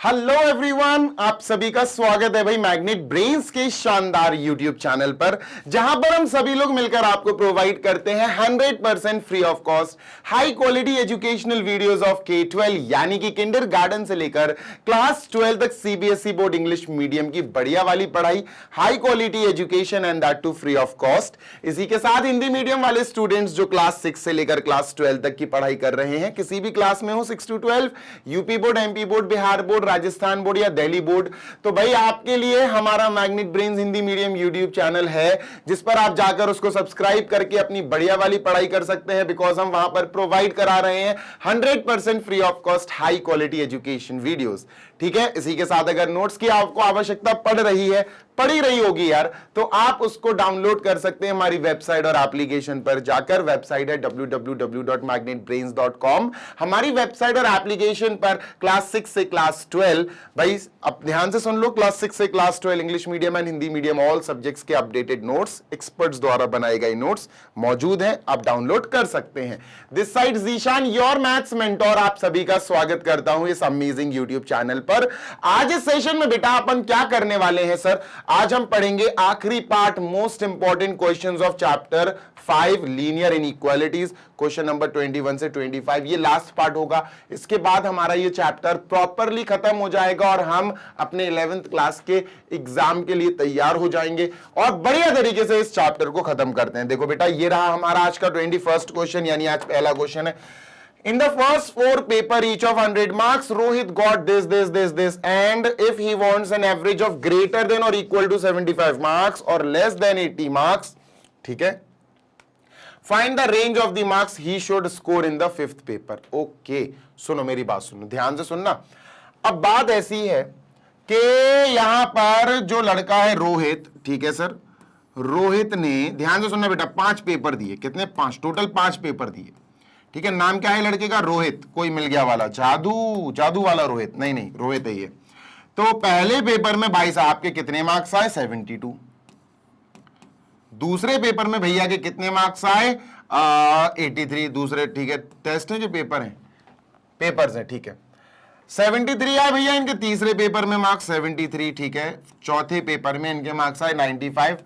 Hello everyone, आप सभी का स्वागत है भाई मैग्नेट ब्रेन्स के शानदार यूट्यूब चैनल पर, जहां पर हम सभी लोग मिलकर आपको प्रोवाइड करते हैं 100% free of cost high quality educational videos of K-12 यानी कि किंडरगार्टन से लेकर क्लास 12 तक सीबीएसई बोर्ड इंग्लिश मीडियम की बढ़िया वाली पढ़ाई, high quality education and that too free of cost. इसी के साथ हिंदी मीडियम वाले स्टूडेंट्स जो क्लास 6 से लेकर क्लास 12 तक की पढ़ाई कर रहे हैं, किसी भी क्लास में हो 6 to 12, UP board, MP board, Bihar board, Rajasthan board या दिल्ली बोर्ड, तो भाई आपके लिए हमारा magnet brains Hindi medium YouTube channel है, जिस पर आप जाकर उसको सब्सक्राइब करके अपनी बढ़िया वाली पढ़ाई कर सकते हैं। बिकॉज हम वहां पर प्रोवाइड करा रहे हैं 100% free of cost high quality education videos. ठीक है, इसी के साथ अगर नोट्स की आपको आवश्यकता पड़ी रही होगी यार, तो आप उसको डाउनलोड कर सकते हैं हमारी वेबसाइट और एप्लीकेशन पर जाकर। वेबसाइट है www.magnetbrains.com। हमारी वेबसाइट और एप्लीकेशन पर क्लास 6 से क्लास 12, भाई अब ध्यान से सुन लो, क्लास 6 से class 12 English medium and Hindi medium all subjects के अपडेटेड नोट्स, एक्सपर्ट्स द्वारा बनाए गए नोट्स मौजूद हैं, आप डाउनलोड कर सकते हैं। This side Zeeshan, your maths mentor, आप सभी का स्वागत करता हूं इस अमेजिंग यूट्यूब चैनल पर। आज इस सेशन में बेटा अपन क्या करने वाले हैं सर, आज हम पढ़ेंगे आखिरी part, most important questions of chapter 5 linear inequalities, question number 21 से 25, ये लास्ट पार्ट होगा। इसके बाद हमारा ये चैप्टर प्रॉपरली खत्म हो जाएगा और हम अपने 11th क्लास के एग्जाम के लिए तैयार हो जाएंगे और बढ़िया तरीके से इस चैप्टर को खत्म करते हैं। देखो बेटा, ये रहा हमारा आज का 21st क्वेश्चन, यानी आज पहला क्वेश्चन है। In the first 4 paper each of 100 marks, Rohit got this, and if he wants an average of greater than or equal to 75 marks or less than 80 marks, ठीक है, find the range of the marks he should score in the 5th paper. Okay, सुनो मेरी बात, सुनो ध्यान से सुनना। अब बात ऐसी है कि यहां पर जो लड़का है रोहित, ठीक है सर, रोहित ने, ध्यान से सुनना बेटा, 5 पेपर दिए, कितने? 5, टोटल 5 पेपर दिए। ठीक है, नाम क्या है लड़के का? रोहित। कोई मिल गया वाला, जादू वाला रोहित? नहीं, रोहित है ये। तो पहले पेपर में भाई साहब के कितने मार्क्स आए? 72। दूसरे पेपर में भैया के कितने मार्क्स आए? 83। दूसरे, ठीक है, टेस्ट है जो पेपर है, पेपर्स है, ठीक है, 73 आए भैया इनके। तीसरे पेपर में मार्क्स 73, ठीक है। चौथे पेपर में इनके मार्क्स आए 95।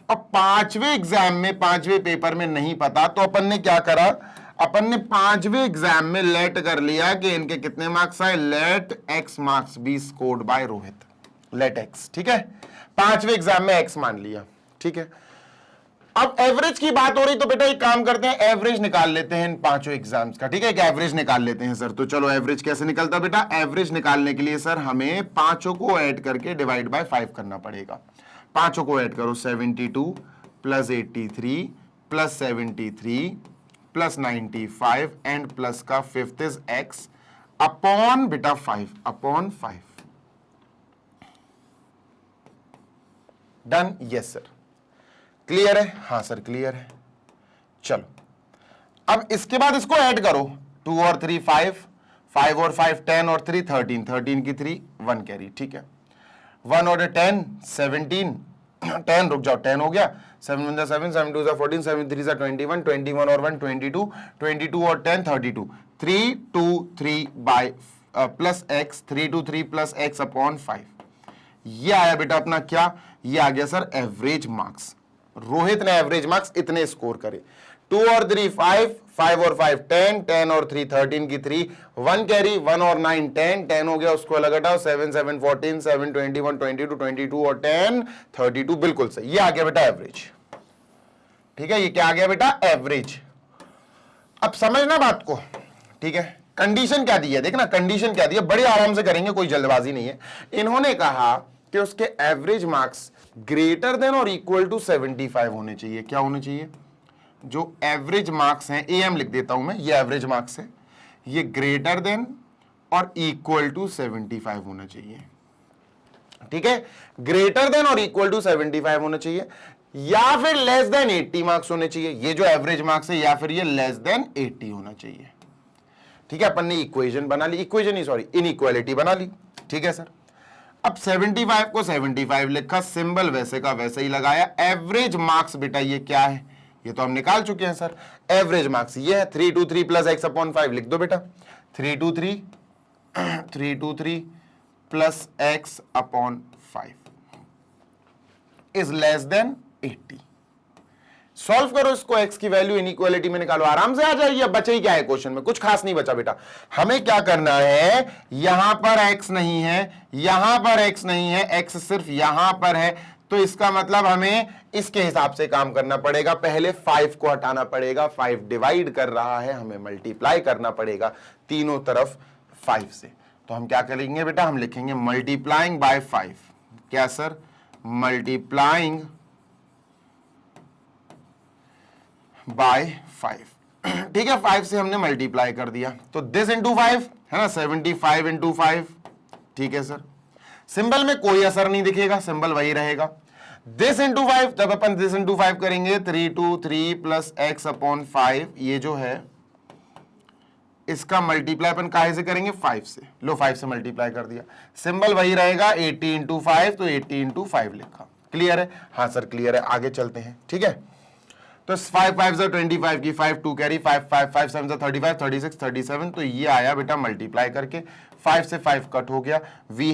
अब पांचवें एग्जाम में, पांचवें पेपर में नहीं पता, तो अपन ने क्या करा, अपन ने पांचवें एग्जाम में लेट कर लिया कि इनके कितने मार्क्स आए, let x marks be scored by Rohit, let x, ठीक है, पांचवें एग्जाम में एक्स मान लिया, ठीक है। अब एवरेज की बात हो रही, तो बेटा एक काम करते हैं, एवरेज निकाल लेते हैं इन पांचों एग्जाम्स का, ठीक है, क्या एवरेज निकाल लेते हैं सर। तो चलो एवरेज कैसे निकलता बेटा, एवरेज निकालने के लिए सर हमें पांचों को ऐड करके डिवाइड बाय 5 करना पड़ेगा। पांचों को ऐड करो, 72 plus 83 plus 73 plus 95 and plus का 5th इज x अपॉन बेटा 5 upon 5। Done? Yes sir. Clear है? हाँ सर क्लियर है। चलो अब इसके बाद इसको ऐड करो, 2 और 3 5, 5 और 5 10 और 3 13, 13 की 3 1 कैरी, ठीक है, 1 और 10 17, 10 रुक जाओ, 10 हो गया, 7 1 7, 7 2 14, 7 3 21, 21 और 1 22, 22 और 10 32, 3 2 3 by plus x, 3 2 3 plus x upon 5। ये आया बेटा अपना क्या, ये आ गया सर एवरेज मार्क्स। रोहित ने एवरेज मार्क्स इतने स्कोर करे, 2 और 3 5, 5 और 5 10, 10 और 3 13 की 3 1 कैरी, 1 और 9 10, 10 हो गया, उसको अलग हटाओ, 7 7 14, 7 21 22, 22 और 10 32, बिल्कुल सही। ये आ गया बेटा एवरेज, ठीक है, ये क्या आ गया बेटा, एवरेज। अब समझना बात को, ठीक है, कंडीशन क्या दी है, देखना कंडीशन क्या दी है, बड़े आराम से करेंगे, कोई जल्दबाजी नहीं है। इन्होंने कहा कि उसके एवरेज मार्क्स ग्रेटर देन और इक्वल टू 75 होने चाहिए। क्या होने चाहिए? जो एवरेज मार्क्स हैं, एम लिख देता हूं मैं, ये एवरेज मार्क्स है, ये ग्रेटर देन और इक्वल टू 75 होना चाहिए, ठीक है, ग्रेटर देन और इक्वल टू 75 होना चाहिए, या फिर लेस देन 80 मार्क्स होने चाहिए, ये जो एवरेज मार्क्स है, या फिर ये लेस देन 80 होना चाहिए, ठीक है। अपन ने इक्वेशन बना ली, इक्वेशन ही सॉरी इनइक्वालिटी बना ली, ठीक है सर। अब 75 को 75 लिखा, सिंबल वैसे का वैसे ही लगाया। एवरेज मार्क्स बेटा ये क्या है, ये तो हम निकाल चुके हैं सर, एवरेज मार्क्स ये है 323 प्लस एक्स अपॉन 5, लिख दो बेटा, 323 323 plus x upon 5 is less then 80। Solve करो इसको, x की वैल्यू इनइक्वालिटी में निकालो, आराम से आ जाएगी। अब बचे ही क्या है क्वेश्चन में, कुछ खास नहीं बचा बेटा। हमें क्या करना है, यहां पर x नहीं है, यहां पर x नहीं है, x सिर्फ यहां पर है, तो इसका मतलब हमें इसके हिसाब से काम करना पड़ेगा। पहले 5 को हटाना पड़ेगा, 5 डिवाइड कर रहा है, हमें मल्टीप्लाई करना पड़ेगा तीनों तरफ 5 से। तो हम क्या करेंगे बेटा, हम लिखेंगे मल्टीप्लाइंग बाय 5। क्या सर, मल्टीप्लाइंग बाय 5। ठीक है, 5 से हमने मल्टीप्लाई कर दिया, तो दिस इंटू 5 है ना, 75 इंटू 5। ठीक है सर, सिंबल में कोई असर नहीं दिखेगा, सिंबल वही रहेगा। दिस इंटू 5, जब अपन दिस इंटू 5 करेंगे 3 2 3 प्लस एक्स अपॉन 5, ये जो है इसका मल्टीप्लाई अपन काहे से करेंगे, 5 से। लो 5 से मल्टीप्लाई कर दिया, सिंबल वही रहेगा 80 इंटू 5, तो 80 इंटू 5 लिखा। क्लियर है? हाँ सर क्लियर है, आगे चलते हैं। ठीक है, तो 5 5 25 की 5 2 कैरी 5 5 5 7 35 36 37, तो ये आया बेटा मल्टीप्लाई करके, 5 से 5 कट हो गया। We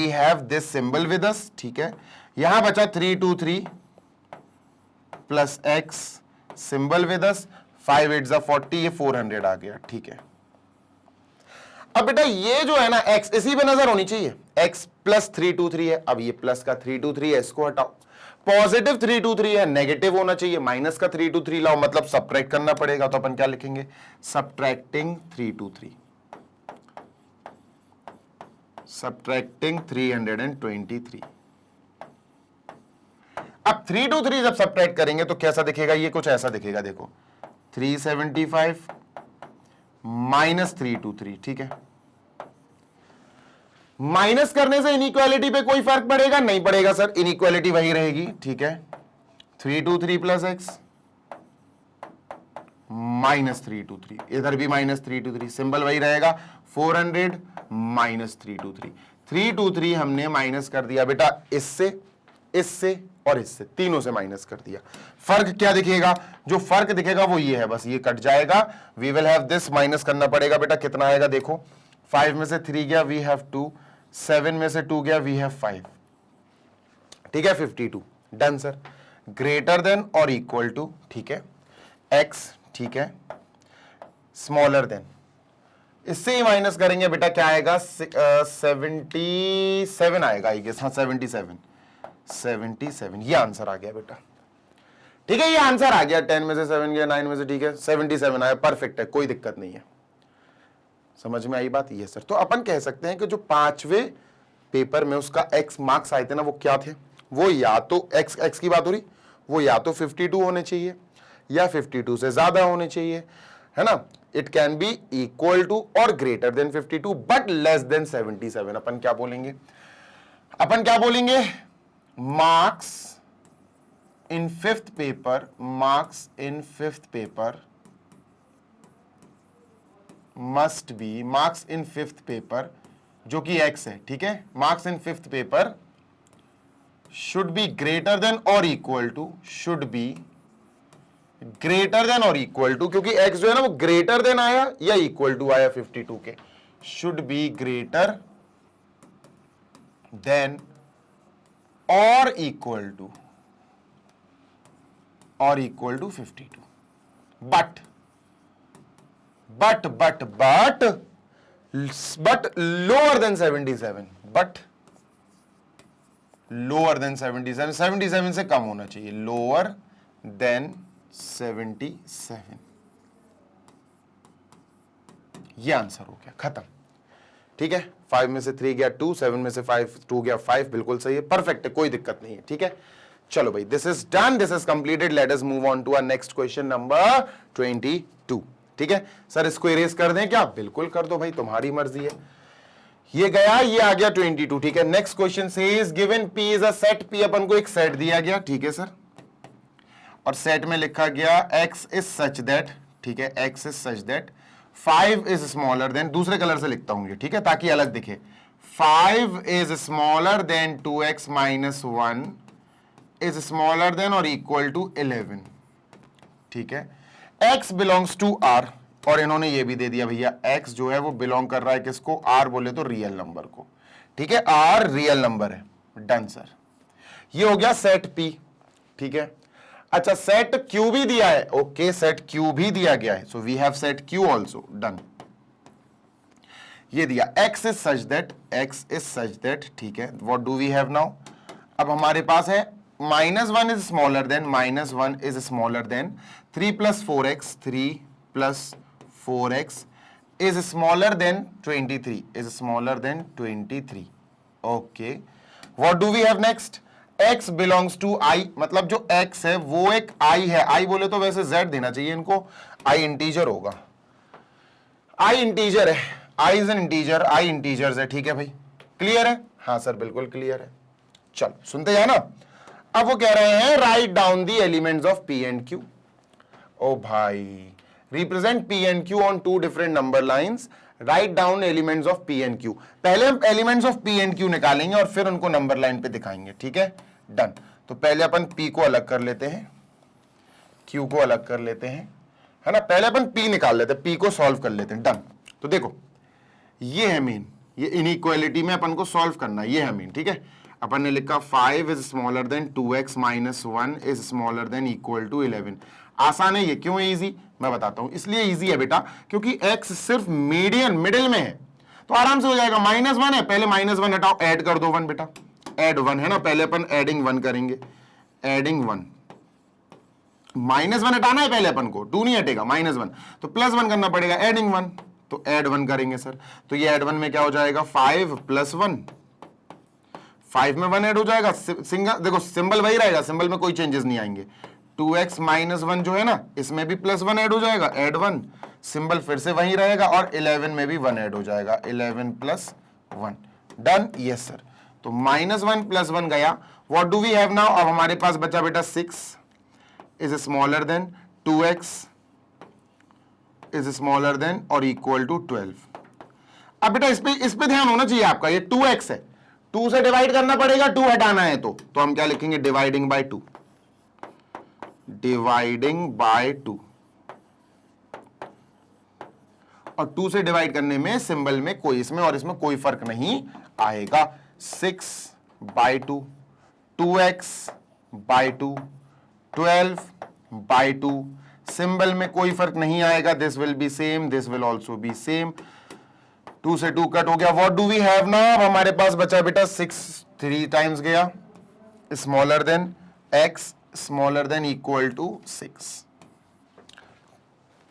have this symbol with us. ठीक है, यहां बचा 3 2 3 plus x, symbol with us, 5 8 40, ये 400 आ गया। ठीक है, अब बेटा ये जो है ना x इसी पे नजर होनी चाहिए, x प्लस 323 है, अब ये प्लस का 323 है, इसको हटाओ। पॉजिटिव 323 है, नेगेटिव होना चाहिए, माइनस का 323 लाओ, मतलब सब्ट्रैक्ट करना पड़ेगा। तो अपन क्या लिखेंगे, सब्ट्रैक्टिंग 323, सब्ट्रैक्टिंग 323। अब 323 जब सब्ट्रैक्ट करेंगे तो कैसा दिखेगा, ये कुछ ऐसा दिखेगा, देखो 375 माइनस 323। ठीक है, माइनस करने से इनइक्वालिटी पे कोई फर्क पड़ेगा नहीं पड़ेगा सर, इनइक्वालिटी वही रहेगी। ठीक है, 323 प्लस एक्स माइनस 323, इधर भी माइनस 323, सिंबल वही रहेगा 400 माइनस 323। 323 हमने माइनस कर दिया बेटा इससे, इससे और इससे, तीनों से माइनस कर दिया। फर्क क्या दिखेगा, जो फर्क दिखेगा वो ये है, बस ये कट जाएगा। We will have this, minus करना पड़ेगा बेटा, कितना आएगा देखो, 5 में से 3 गया, वी हैव 2, 7 में से 2 गया, वी हैव 5। ठीक है, 52। डन सर, ग्रेटर देन और इक्वल टू, ठीक है, x, ठीक है, स्मॉलर देन, इससे ही माइनस करेंगे बेटा, क्या आएगा 77 आएगा, आई गेस। हाँ 77, ये आंसर आ गया बेटा। ठीक है, ये आंसर आ गया, 10 में से 7 गया, 9 में से, ठीक है 77 आया, परफेक्ट है, कोई दिक्कत नहीं है। समझ में आई बात? ये सर, तो अपन कह सकते हैं कि जो 5वें पेपर में उसका x मार्क्स आए थे ना, वो क्या थे, वो या तो x की बात हो रही, वो या तो 52 होने चाहिए या 52 से ज्यादा होने चाहिए, है ना। It can be equal to or greater than 52 but less than 77। अपन क्या बोलेंगे, अपन क्या बोलेंगे, marks in 5th paper, marks in 5th paper must be, marks in 5th paper जो कि x है, ठीक है, marks in 5th paper should be greater than और equal to, should be greater than और इक्वल टू, क्योंकि x जो है ना वो ग्रेटर देन आया या इक्वल टू आया 52 के, शुड बी ग्रेटर देन और equal to 52, but lower than 77, but lower than 77, 77 से कम होना चाहिए, लोअर देन 77। ये आंसर हो गया, खत्म। ठीक है, 5 में से 3 गया 2, 7 में से 2 गया 5, बिल्कुल सही है, परफेक्ट है, कोई दिक्कत नहीं है। ठीक है, चलो भाई, this is done, this is completed, let us move on to our next question number 22। ठीक है सर, इसको इरेज कर दें क्या, बिल्कुल कर दो भाई, तुम्हारी मर्जी है। ये गया, ये आ गया 22। ठीक है, next question says given P is a set, P अपन को एक सेट दिया गया, ठीक है सर, और सेट में लिखा गया x इज सच दैट, ठीक है, x is such that 5 is smaller then, दूसरे कलर से लिखता हूं ये, ठीक है, ताकि अलग दिखे, 5 is smaller than 2x minus 1 is smaller than और इक्वल टू 11। ठीक है, x बिलोंग्स टू R, और इन्होंने ये भी दे दिया भैया x जो है वो बिलोंग कर रहा है किसको, r बोले तो रियल नंबर को, ठीक है, r रियल नंबर है। डन सर, ये हो गया सेट p, ठीक है। अच्छा सेट q भी दिया है, ओके सेट q भी दिया गया है, so we have set q also. Done, ये दिया x इज सच दैट, ठीक है। What do we have now, अब हमारे पास है -1 is smaller than, -1 is smaller than 3 + 4x, 3 + 4x is smaller than 23, is smaller than 23। Okay, what do we have next, x belongs to i, मतलब जो x है वो एक i है, i बोले तो वैसे z देना चाहिए इनको, i इंटीजर होगा, i इंटीजर है, i is an integer, i integers है, ठीक है भाई, क्लियर है? हाँ सर बिल्कुल क्लियर है। चलो सुनते जाए ना, अब वो कह रहे हैं write down the elements of p and q। ओ भाई, represent p and q on 2 different number lines, write down elements of p and q। पहले हम elements of p and q निकालेंगे और फिर उनको नंबर लाइन पे दिखाएंगे, ठीक है। डन, तो पहले अपन p को अलग कर लेते हैं, q को अलग कर लेते हैं, है ना, पहले अपन p निकाल लेते हैं, p को सॉल्व कर लेते हैं। डन, तो देखो ये है मेन, ये इनइक्वालिटी में अपन को सॉल्व करना है, ये है मेन, ठीक है। अपन ने लिखा 5 is smaller than 2x - 1 is smaller than equal to 11। आसान है ये, क्यों है इजी, मैं बताता हूं। इसलिए इजी है बेटा क्योंकि x सिर्फ मीडियन मिडिल में है, तो आराम से हो जाएगा। -1 है, पहले -1 हटाओ, ऐड कर दो 1 बेटा, ऐड 1 है ना, पहले अपन एडिंग 1 करेंगे, एडिंग 1, -1 हटाना है पहले अपन को, 2 नहीं हटेगा, -1 तो +1 करना पड़ेगा, एडिंग 1, तो ऐड 1 करेंगे सर, तो ये ऐड 1 में क्या हो जाएगा, 5 + 1, 5 में 1 ऐड हो जाएगा, सिंगल देखो सिंबल वही रहेगा, सिंबल में कोई चेंजेस नहीं आएंगे। 2x - 1 जो है ना, इसमें भी +1 ऐड हो जाएगा, ऐड 1, सिंबल फिर से वही रहेगा, और 11 में भी 1 ऐड हो जाएगा, 11 + 1। डन, यस सर, तो -1 + 1 गया। What do we have now, अब हमारे पास बचा बेटा 6 is smaller than 2x is smaller than और इक्वल टू 12। अब बेटा इस पे ध्यान होना चाहिए आपका, ये 2x है, 2 से डिवाइड करना पड़ेगा, 2 हटाना है तो हम क्या लिखेंगे, डिवाइडिंग बाय 2, डिवाइडिंग बाय 2, और 2 से डिवाइड करने में सिंबल में कोई, इसमें और इसमें कोई फर्क नहीं आएगा। 6/2, 2x/2, 12/2, सिंबल में कोई फर्क नहीं आएगा, this will be same, this will also be same, 2 से 2 कट हो गया। What do we have now, हमारे पास बचा बेटा 6, 3 टाइम्स गया, smaller than x smaller than equal to 6।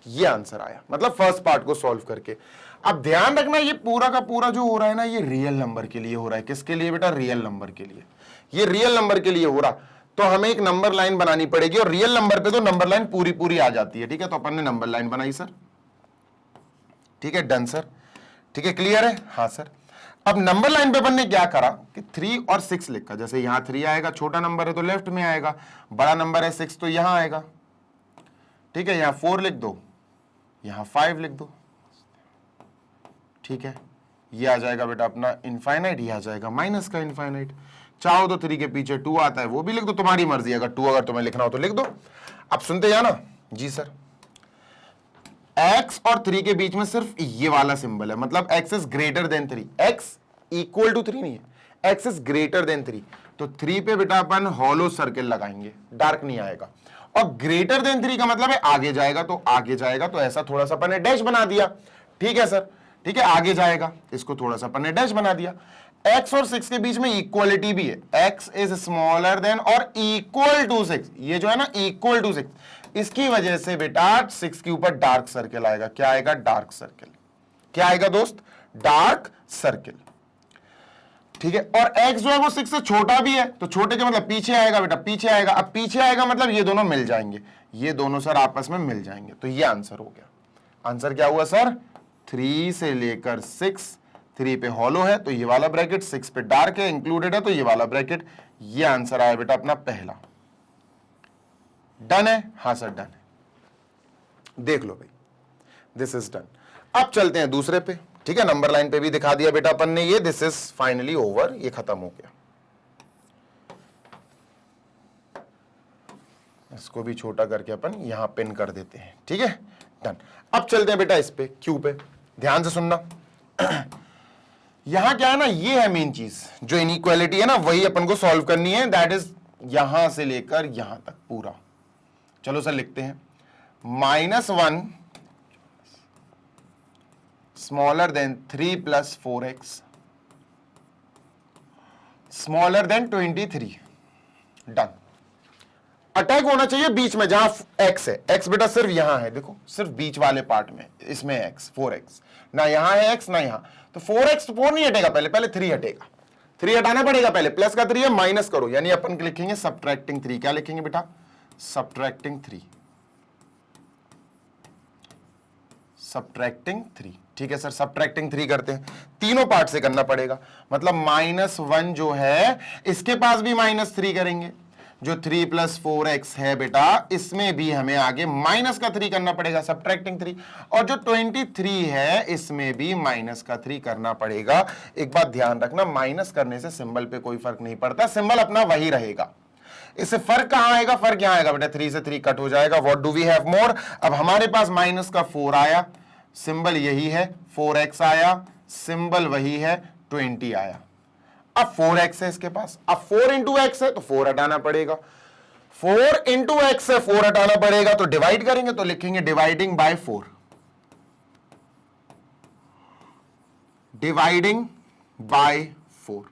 ये आंसर आया, मतलब फर्स्ट पार्ट को सॉल्व करके। अब ध्यान रखना ये पूरा का पूरा जो हो रहा है ना, ये रियल नंबर के लिए हो रहा है। किसके लिए बेटा, रियल नंबर के लिए, ये रियल नंबर के लिए हो रहा, तो हमें एक नंबर लाइन बनानी पड़ेगी, और रियल नंबर पे तो नंबर लाइन पूरी पूरी आ जाती है, ठीक है। तो अपन ने नंबर लाइन बनाई सर, ठीक है, डन सर, ठीक है, क्लियर है? हाँ सर। अब नंबर लाइन पे अपन ने क्या करा कि 3 और 6 लिखा, जैसे यहां 3 आएगा, छोटा नंबर है तो लेफ्ट में आएगा, बड़ा नंबर है 6 तो यहां आएगा, ठीक है। यहां 4 लिख दो, यहां 5 लिख दो, ठीक है। ये आ जाएगा बेटा अपना इनफाइनाइट, ये आ जाएगा माइनस का इनफाइनाइट। चाहो तो 3 के पीछे 2 आता है, वो भी लिख दो, तुम्हारी मर्जी, अगर 2 अगर तुम्हें लिखना हो तो लिख दो। अब सुनते जाना जी सर, x और 3 के बीच में सिर्फ ये वाला सिंबल है, मतलब x is greater than 3, x equal to 3 नहीं है, x इज ग्रेटर देन 3, तो 3 पे बेटा अपन हॉलो सर्किल लगाएंगे, डार्क नहीं आएगा। और ग्रेटर देन 3 का मतलब है आगे जाएगा, तो आगे जाएगा, तो ऐसा थोड़ा सा अपन ने डैश बना दिया, ठीक है सर, ठीक है, आगे जाएगा, इसको थोड़ा सा अपन ने डैश बना दिया। x और 6 के बीच में इक्वालिटी भी है, x इज स्मॉलर देन और इक्वल टू 6, ये जो है ना इक्वल टू 6, इसकी वजह से बेटा 6 के ऊपर डार्क सर्किल आएगा। क्या आएगा, डार्क सर्किल। क्या आएगा दोस्त, डार्क सर्किल, ठीक है। और x जो है वो 6 से छोटा भी है, तो छोटे के मतलब पीछे आएगा बेटा, पीछे आएगा। अब पीछे आएगा मतलब ये दोनों मिल जाएंगे, ये दोनों सर आपस में मिल जाएंगे, तो ये आंसर हो गया। आंसर क्या हुआ सर, 3 से लेकर 6, 3 पे हॉलो है तो ये वाला ब्रैकेट, 6 पे डार्क है इंक्लूडेड है तो ये वाला ब्रैकेट, ये आंसर आया बेटा अपना पहला। डन है? हाँ सर डन है, देख लो भाई, दिस इज डन। अब चलते हैं दूसरे पे, ठीक है। नंबर लाइन पे भी दिखा दिया बेटा अपन ने ये, दिस इज फाइनली ओवर, ये खत्म हो गया। इसको भी छोटा करके अपन यहां पिन कर देते हैं, ठीक है, डन। अब चलते हैं बेटा इस पे क्यू पे, ध्यान से सुनना। यहां क्या है ना, ये है मेन चीज, जो इनइक्वालिटी है ना वही अपन को सॉल्व करनी है, दैट इज यहां से लेकर यहां तक पूरा। चलो सर लिखते हैं, -1 smaller than 3 + 4x smaller than 23। Done. Attack होना चाहिए बीच में जहां x है। x बेटा सिर्फ यहां है, देखो सिर्फ बीच वाले पार्ट में, इसमें x 4x, ना यहां है x ना यहां, तो 4x 4 नहीं हटेगा, पहले 3 हटेगा। 3 हटाना पड़ेगा पहले, प्लस का 3 है, माइनस करो, यानी अपन लिखेंगे सबट्रैक्टिंग 3। क्या लिखेंगे बेटा? Subtracting 3, subtracting 3। ठीक है सर, सबट्रैक्टिंग 3 करते हैं, तीनों पार्ट से करना पड़ेगा, मतलब -1 जो है इसके पास भी -3 करेंगे, जो 3 + 4x है बेटा इसमें भी हमें आगे माइनस का 3 करना पड़ेगा, सबट्रैक्टिंग 3, और जो 23 है इसमें भी माइनस का 3 करना पड़ेगा। एक बात ध्यान रखना, माइनस करने से सिंबल पे कोई फर्क नहीं पड़ता, सिंबल अपना वही रहेगा। इससे फर्क कहां आएगा? फर्क यहां आएगा बेटा, 3 से 3 कट हो जाएगा। What do we have more? अब हमारे पास माइनस का 4 आया, सिंबल यही है, 4x आया, सिंबल वही है, 20 आया। अब 4x है इसके पास, अब 4 × x है तो 4 हटाना पड़ेगा, 4 × x है 4 हटाना पड़ेगा, तो डिवाइड करेंगे तो लिखेंगे डिवाइडिंग बाय 4, डिवाइडिंग बाय 4।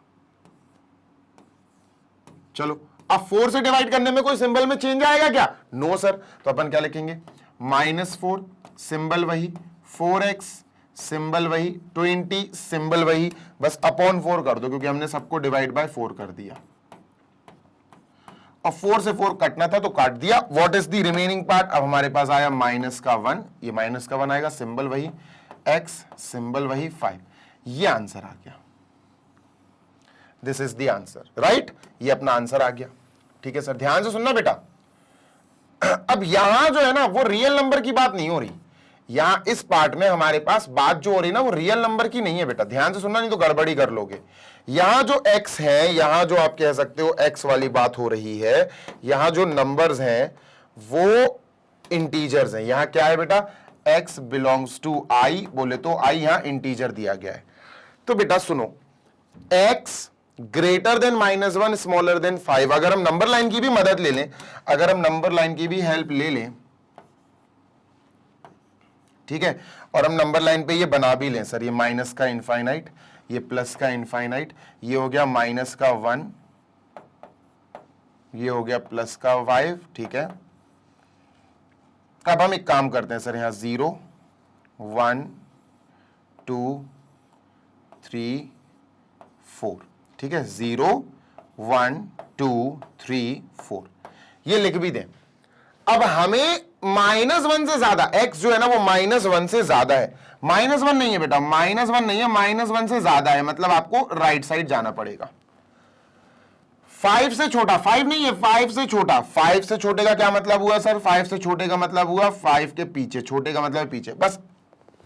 चलो अब 4 से डिवाइड करने में कोई सिंबल में चेंज आएगा क्या? नो सर, तो अपन क्या लिखेंगे? -4 सिंबल वही, 4x सिंबल वही, 20 सिंबल वही, बस अपॉन 4 कर दो क्योंकि हमने सबको डिवाइड बाय 4 कर दिया, और 4 से 4 कटना था तो काट दिया। What is the remaining part? अब हमारे पास आया -1, ये -1 आएगा, सिंबल वही, x सिंबल वही, 5। ये आंसर आ गया, this is the answer, right? ये अपना आंसर आ गया। ठीक है सर, ध्यान से सुनना बेटा। अब यहां जो है ना वो रियल नंबर की बात नहीं हो रही, यहां इस पार्ट में हमारे पास बात जो हो रही है ना वो रियल नंबर की नहीं है बेटा, ध्यान से सुनना नहीं तो गड़बड़ी कर लोगे। यहां जो x है, यहां जो आप कह सकते हो x वाली बात हो रही है, यहां जो नंबर्स हैं वो इंटीजर्स हैं। यहां क्या है बेटा? x बिलोंग्स टू i, बोले तो i यहां इंटीजर दिया गया है। तो बेटा सुनो, x greater than -1 smaller than 5, अगर हम नंबर लाइन की भी मदद ले लें, अगर हम नंबर लाइन की भी हेल्प ले लें, ठीक है, और हम नंबर लाइन पे ये बना भी लें सर, ये माइनस का इनफाइनाइट, ये प्लस का इनफाइनाइट, ये हो गया -1, ये हो गया +5, ठीक है। अब हम एक काम करते हैं सर, यहां 0 1 2 3 4, ठीक है, 0 1 2 3 4, ये लिख भी दें। अब हमें -1 से ज्यादा, x जो है ना वो -1 से ज्यादा है, -1 नहीं है बेटा, -1 नहीं है, -1 से ज्यादा है, मतलब आपको राइट साइड जाना पड़ेगा। 5 से छोटा, 5 नहीं है, 5 से छोटा, 5 से छोटे का क्या मतलब हुआ सर? 5 से छोटे का मतलब हुआ 5 के पीछे, छोटे का मतलब पीछे, बस।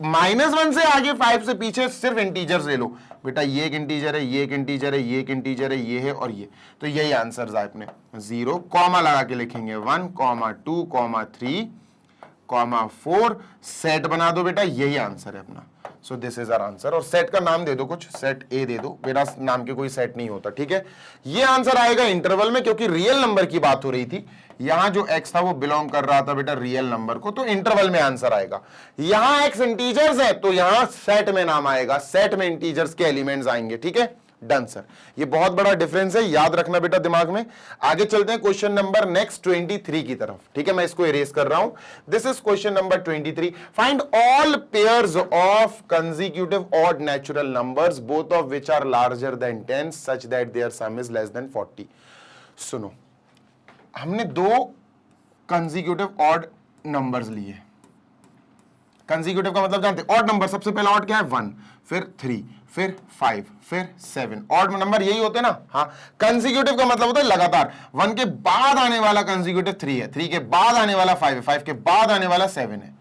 -1 से आगे 5 से पीछे सिर्फ इंटीजर्स ले लो बेटा, ये एक इंटीजर है, ये एक इंटीजर है, ये एक इंटीजर है, ये है और ये, तो यही आंसर है अपने। 0 कॉमा लगा के लिखेंगे 1, 2, 3, 4, सेट बना दो बेटा, यही आंसर है अपना। So this is our answer, और सेट का नाम दे दो कुछ, सेट ए दे दो, बिना नाम के कोई सेट नहीं होता, ठीक है। ये आंसर आएगा इंटरवल में, क्योंकि रियल नंबर की बात हो रही थी, यहां जो x था वो बिलोंग कर रहा था बेटा रियल नंबर को, तो इंटरवल में आंसर आएगा। यहां x इंटीजर्स है तो यहां सेट में नाम आएगा, सेट में इंटीजर्स के एलिमेंट्स आएंगे, ठीक है। डन सर, ये बहुत बड़ा डिफरेंस है, याद रखना बेटा दिमाग में। आगे चलते हैं क्वेश्चन नंबर नेक्स्ट 23 की तरफ, ठीक है, मैं इसको इरेज कर रहा हूं। This is question number 23। Find all pairs of consecutive odd natural numbers both of which are larger than 10 such that their sum is less than 40। सुनो, हमने 2 कंसेक्यूटिव ऑड नंबर्स लिए। कंसेक्यूटिव का मतलब जानते, ऑड नंबर, सबसे पहला odd क्या है? 1, फिर 3, फिर 5, फिर 7, ऑड नंबर यही होते ना। हाँ, कंसेक्यूटिव का मतलब होता है लगातार, 1 के बाद आने वाला कंसेक्यूटिव 3 है, 3 के बाद आने वाला 5 है, 5 के बाद आने वाला 7 है।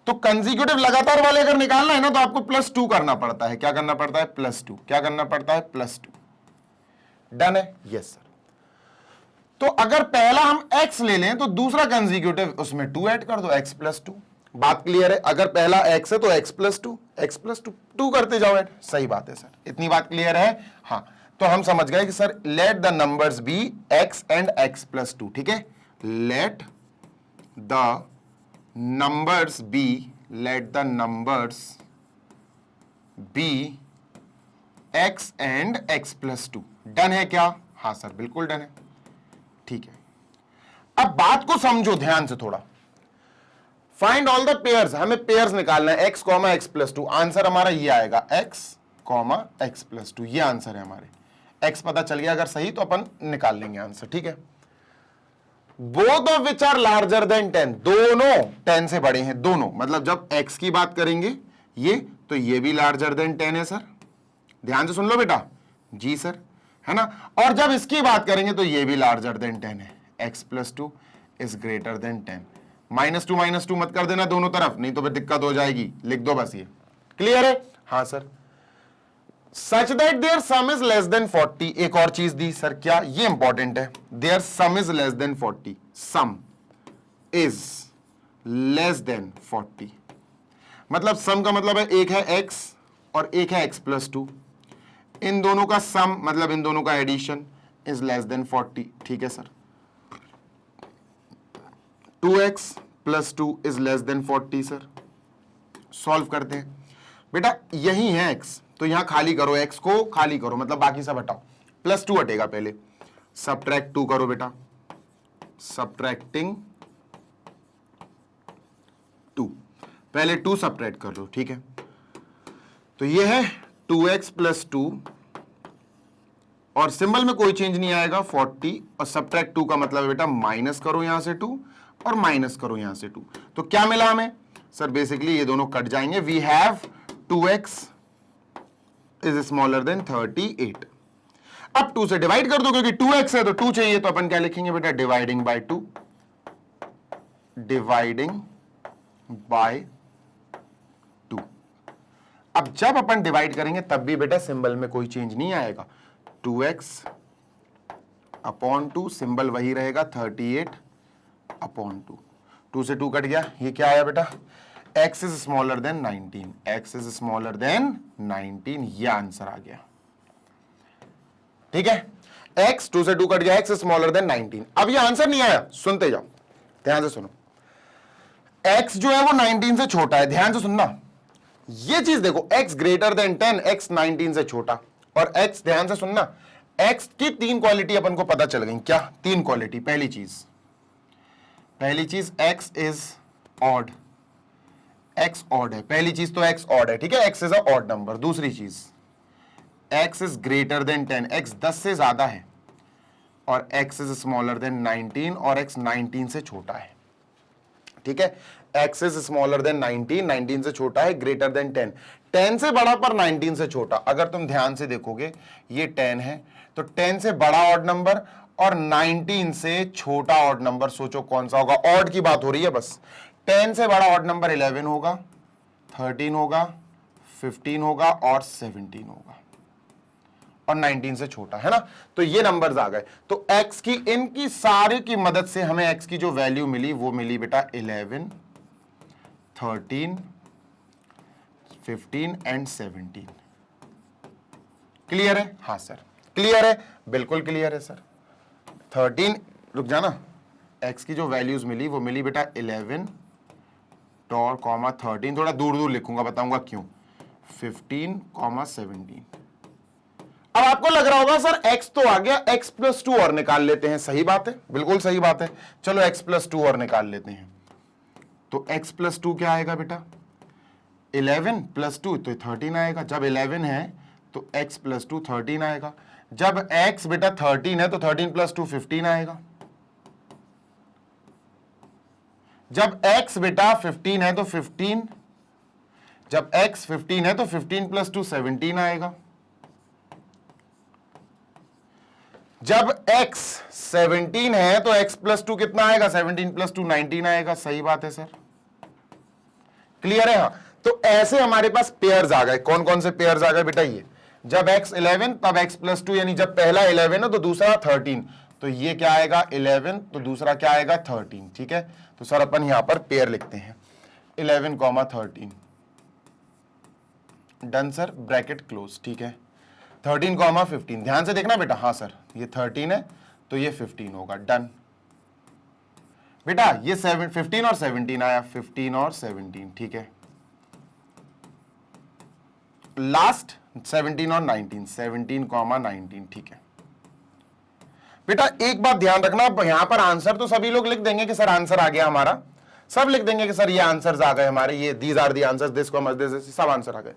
तो कंसेक्यूटिव लगातार वाले अगर निकालना है ना तो आपको +2 करना पड़ता है। क्या करना पड़ता है? +2। क्या करना पड़ता है? +2। डन है? Yes sir. तो अगर पहला हम x ले लें तो दूसरा कंसेक्यूटिव उसमें 2 ऐड कर दो, x + 2, बात क्लियर है? अगर पहला x है तो x प्लस टू, टू करते जाओ ऐड, सही बात है सर, इतनी बात क्लियर है? हाँ, तो हम समझ गए कि sir let the numbers be x and x plus two, ठीक है, let the numbers be x and x plus two. Done है क्या? हाँ सर बिल्कुल डन है, ठीक है। अब बात को समझो ध्यान से थोड़ा, फाइंड ऑल द पेयर्स, हमें पेयर्स निकालना है x comma x plus two. Answer हमारा ये आएगा x comma x plus two, ये आंसर है हमारे। x पता चल गया अगर सही तो अपन निकाल लेंगे आंसर, ठीक है। Both of which are larger than 10, दोनों 10 से बड़े हैं, दोनों, मतलब जब x की बात करेंगे ये तो ये भी लार्जर देन 10 है सर, ध्यान से सुन लो बेटा, जी सर, है ना। और जब इसकी बात करेंगे तो ये भी लार्जर देन 10 है, x plus two is greater than 10। Minus two मत कर देना दोनों तरफ, नहीं तो फिर दिक्कत हो जाएगी, लिख दो बस ये, क्लियर है? हाँ sir. Such that their sum is less than 40, एक और चीज दी सर, क्या? ये इंपॉर्टेंट है, their sum is less than 40, sum is less than 40, मतलब सम का मतलब है एक है x और एक है x प्लस टू, इन दोनों का सम मतलब इन दोनों का एडिशन इज लेस देन 40, ठीक है sir. 2x plus two is less than 40 sir, solve करते हैं बेटा, यही है x, तो यहां खाली करो, x को खाली करो, मतलब बाकी सब हटाओ, प्लस टू हटेगा पहले, सबट्रैक्ट 2 करो बेटा, सबट्रैक्टिंग 2, पहले 2 सबट्रैक्ट कर लो, ठीक है। तो ये है 2x प्लस टू, और सिंबल में कोई चेंज नहीं आएगा 40, और सबट्रैक्ट 2 का मतलब है बेटा माइनस करो यहां से 2 और माइनस करो यहां से 2, तो क्या मिला हमें सर? बेसिकली ये दोनों कट जाएंगे, we have 2x is smaller than 38। अब 2 से डिवाइड कर दो, क्योंकि 2x है तो 2 चाहिए, तो अपन क्या लिखेंगे बेटा? Dividing by 2, dividing by 2। अब जब अपन डिवाइड करेंगे तब भी बेटा सिंबल में कोई चेंज नहीं आएगा, 2x अपॉन 2, सिंबल वही रहेगा 38 अपॉन 2, 2 से 2 कट गया, ये क्या आया बेटा? x is smaller then 19, x is smaller then 19, ये आंसर आ गया, ठीक है। x 2 से 2 कट गया, x इज स्मॉलर देन 19। अब ये आंसर नहीं आया, सुनते जाओ, ध्यान से सुनो, x जो है वो 19 से छोटा है, ध्यान से सुनना, ये चीज देखो, x ग्रेटर देन 10, x 19 से छोटा, और x, ध्यान से सुनना, x की 3 क्वालिटी अपन को पता चल गई, क्या 3 क्वालिटी? पहली चीज x is odd, x odd है, पहली चीज तो x ऑड है, ठीक है, x is a odd number. दूसरी चीज x is greater than 10, x 10 से ज्यादा है, और x इज स्मॉलर देन 19, और x 19 से छोटा है, ठीक है। x इज स्मॉलर देन 19, 19 से छोटा है, ग्रेटर देन 10, 10 से बड़ा पर 19 से छोटा। अगर तुम ध्यान से देखोगे ये 10 है, तो 10 से बड़ा ऑड नंबर और 19 से छोटा ऑड नंबर, सोचो कौन सा होगा? ऑड की बात हो रही है बस। 10 से बड़ा ऑड नंबर 11 होगा, 13 होगा, 15 होगा और 17 होगा, और 19 से छोटा, है ना। तो ये नंबर्स आ गए। तो x की, इनकी सारे की मदद से हमें x की जो वैल्यू मिली वो मिली बेटा 11, 13, 15 एंड 17। क्लियर है? हाँ सर क्लियर है, बिल्कुल क्लियर है सर। 13, रुक जाना, x की जो वैल्यूज मिली वो मिली बेटा 11 कॉमा 13, थोड़ा दूर दूर लिखूंगा, बताऊंगा क्यों, 15 कॉमा 17। अब आपको लग रहा होगा सर x तो आ गया, x प्लस 2 और निकाल लेते हैं। सही बात है, बिल्कुल सही बात है, चलो x प्लस 2 और निकाल लेते हैं। तो x प्लस 2 क्या आएगा बेटा? 11 प्लस 2 तो 13 आएगा। जब 11 है तो x प्लस 2 13 आएगा। जब x बेटा 13 है तो 13 प्लस 2 15 आएगा। जब x बेटा 15 है तो 15, जब x 15 है तो 15 प्लस 2 17 आएगा। जब x 17 है तो x प्लस 2 कितना आएगा? 17 प्लस 2 19 आएगा। सही बात है सर, क्लियर है? हाँ, तो ऐसे हमारे पास पेयर्स आ गए। कौन कौन से पेयर्स आ गए बेटा? ये जब x 11 तब x प्लस 2, यानी जब पहला 11 है तो दूसरा 13, तो ये क्या आएगा 11 तो दूसरा क्या आएगा 13। ठीक है, तो सर अपन यहां पर पेयर लिखते हैं। 11,13 डन सर, ब्रैकेट क्लोज। ठीक है, 13,15 ध्यान से देखना बेटा। हाँ सर, ये 13 है तो ये 15 होगा। डन बेटा, ये 15 और 17 आया, 15 और 17। ठीक है, लास्ट 17 और 19, 17,19। ठीक है बेटा, एक बात ध्यान रखना, यहां पर आंसर तो सभी लोग लिख देंगे कि सर आंसर आ गया हमारा, सब लिख देंगे कि सर ये आंसर्स आ गए हमारे, ये these are the answers, this commerce this, सब आंसर आ गए।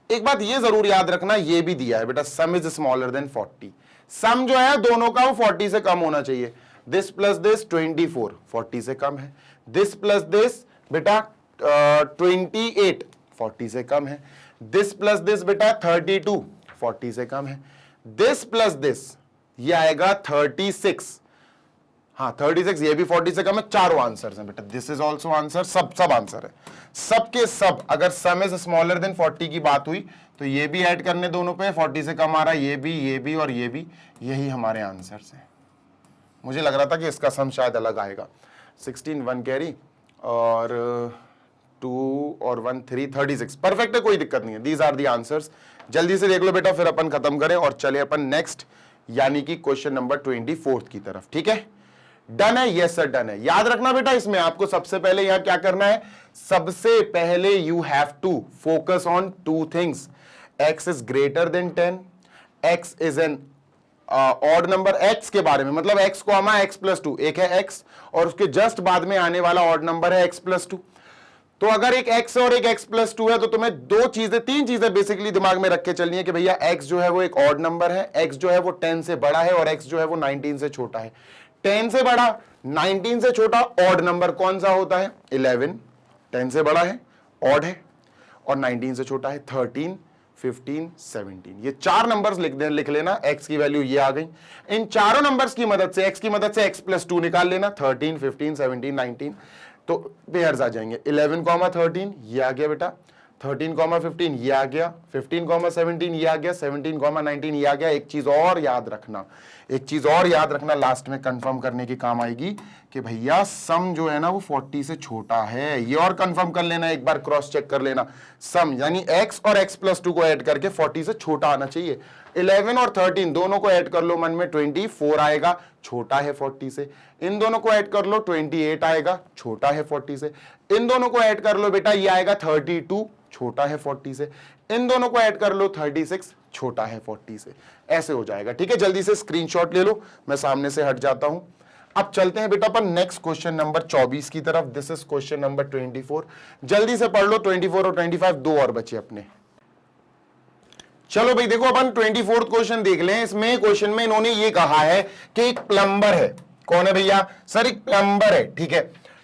एक बात ये जरूर याद रखना, ये भी दिया है बेटा, सम इज स्मॉलर देन 40। सम जो है दोनों का वो 40 से कम होना चाहिए। दिस प्लस दिस 24 40 से कम है, दिस प्लस दिस बेटा 28 40 से कम है, दिस प्लस दिस बेटा 32 40 से कम है, दिस प्लस दिस ये आएगा 36, हाँ 36, ये भी 40 से कम है। चारों आंसर हैं बेटा, दिस इज ऑल्सो आंसर, सब आंसर है, सबके सब। अगर सम इज स्मॉलर देन 40 की बात हुई तो ये भी ऐड करने दोनों पे, 40 से कम आ रहा है, ये भी और ये भी, यही हमारे आंसर्स हैं। मुझे लग रहा था कि इसका सम शायद अलग आएगा। 16 1 कैरी और 2 और 1 3, 36 परफेक्ट है, कोई दिक्कत नहीं है। These are the answers. जल्दी से देख लो बेटा, फिर अपन खत्म करें और चले अपन नेक्स्ट यानी कि क्वेश्चन नंबर 24 की तरफ। ठीक है, डन है? यस सर डन है। याद रखना बेटा, इसमें आपको सबसे पहले यहां क्या करना है, सबसे पहले you have to focus on 2 things. x is greater than 10, x is an odd number, x के बारे में मतलब x कॉमा x प्लस 2, एक है x और उसके जस्ट बाद में आने वाला ऑड नंबर है x प्लस 2। तो अगर एक x और एक x प्लस 2 है तो तुम्हें 3 चीजें बेसिकली दिमाग में रख के चलनी है कि भैया x जो है वो एक ऑड नंबर है, x जो है वो 10 से बड़ा है और x जो है वो 19 से छोटा है। 10 से बड़ा 19 से छोटा ऑड नंबर कौन सा होता है? 11। 10 से बड़ा है, ऑड है, और 19 से छोटा है 13, 15, 17। ये 4 नंबर्स लिख लेना। x की वैल्यू ये आ गई। इन चारों नंबर्स की मदद से x की मदद से x प्लस 2 निकाल लेना। 13, 15, 17, 19 तो पेयर्स आ जाएंगे। 11,13 ये आ गया बेटा, 13,15 ये आ गया, 15,17 ये आ गया, 17,19 ये आ गया। एक चीज और याद रखना, लास्ट में कंफर्म करने की काम आएगी कि भैया सम जो है ना वो 40 से छोटा है। ये और कंफर्म कर लेना, एक बार क्रॉस चेक कर लेना। सम यानी x और x प्लस 2 को ऐड करके 40 से छोटा आना चाहिए। 11 और 13 दोनों को ऐड कर लो, मन में 24 आएगा, छोटा है 40 से। इन दोनों को ऐड कर लो, 28 आएगा, छोटा है 40 से। इन दोनों को ऐड कर लो बेटा, ये आएगा 32, छोटा है 40 से। इन दोनों को ऐड कर लो, 36, छोटा है 40 से। ऐसे हो जाएगा। ठीक है, जल्दी से स्क्रीनशॉट ले लो, मैं सामने से हट जाता हूं। अब चलते हैं बेटा अपन नेक्स्ट क्वेश्चन नंबर 24 की तरफ। This is question number 24। जल्दी से पढ़ लो, 24 और 25 दो और बचे अपने। चलो भाई देखो, अपन 24th क्वेश्चन देख लें। इसमें क्वेश्चन में इन्होंने ये कहा है कि एक प्लम्बर है। कौन है भैया? सर एक प्लम्बर है। ठीक है,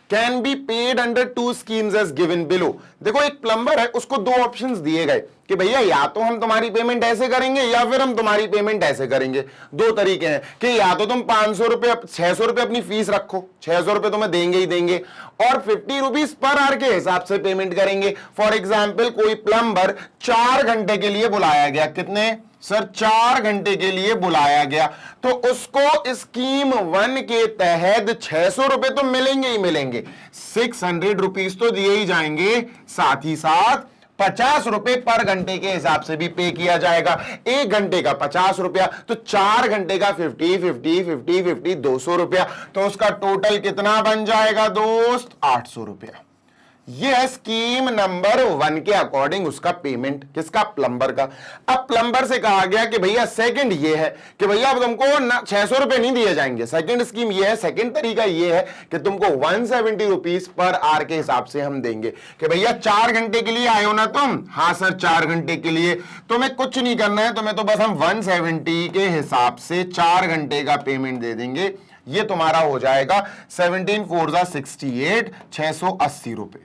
can be paid under 2 schemes as given below. देखो एक प्लम्बर है, उसको 2 ऑप्शंस दिए गए कि भैया या तो हम तुम्हारी पेमेंट ऐसे करेंगे या फिर हम तुम्हारी पेमेंट ऐसे करेंगे। 2 तरीके हैं कि या तो तुम 500 रुपए 600 रुपए अपनी फीस रखो, 600 रुपए तुम्हें देंगे ही देंगे, और 50 रुपीज पर आवर के हिसाब से पेमेंट करेंगे। फॉर एग्जाम्पल कोई प्लम्बर 4 घंटे के लिए बुलाया गया। कितने? सर 4 घंटे के लिए बुलाया गया, तो उसको स्कीम 1 के तहत 600 रुपए तो मिलेंगे ही मिलेंगे, 600 रुपीज तो दिए ही जाएंगे, साथ ही साथ 50 रुपए पर घंटे के हिसाब से भी पे किया जाएगा। 1 घंटे का 50 रुपया, तो 4 घंटे का 50 50 50 50 200 रुपया, तो उसका टोटल कितना बन जाएगा दोस्त? 800 रुपया। ये है स्कीम नंबर 1 के अकॉर्डिंग उसका पेमेंट। किसका? प्लम्बर का। अब प्लम्बर से कहा गया कि भैया सेकंड ये है कि भैया अब तुमको 600 रुपए नहीं दिए जाएंगे। सेकंड स्कीम ये है, सेकंड तरीका ये है कि तुमको 170 रुपीज पर आवर के हिसाब से हम देंगे कि भैया 4 घंटे के लिए आए हो ना तुम? हाँ सर 4 घंटे के लिए। तुम्हें कुछ नहीं करना है, तुम्हें तो बस हम 170 के हिसाब से 4 घंटे का पेमेंट दे देंगे। ये तुम्हारा हो जाएगा 17 4 68, 680 रुपए।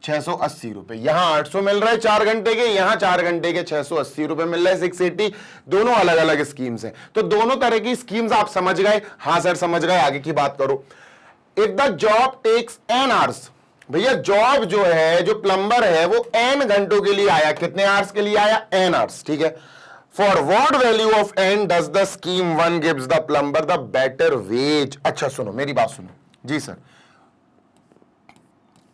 680 रुपए। यहां 800 मिल रहा है 4 घंटे के, यहां 4 घंटे के 680 रुपए मिल रहा है, 680। दोनों अलग अलग स्कीम्स हैं, तो दोनों तरह की स्कीम्स आप समझ गए? हाँ सर समझ गए। आगे की बात करो। If the job takes n hours, भैया जॉब जो है, जो प्लम्बर है वो n घंटों के लिए आया। कितने आवर्स के लिए आया? n hours. ठीक है, for what value of n does the scheme 1 gives the plumber the better ways. अच्छा सुनो, मेरी बात सुनो जी सर।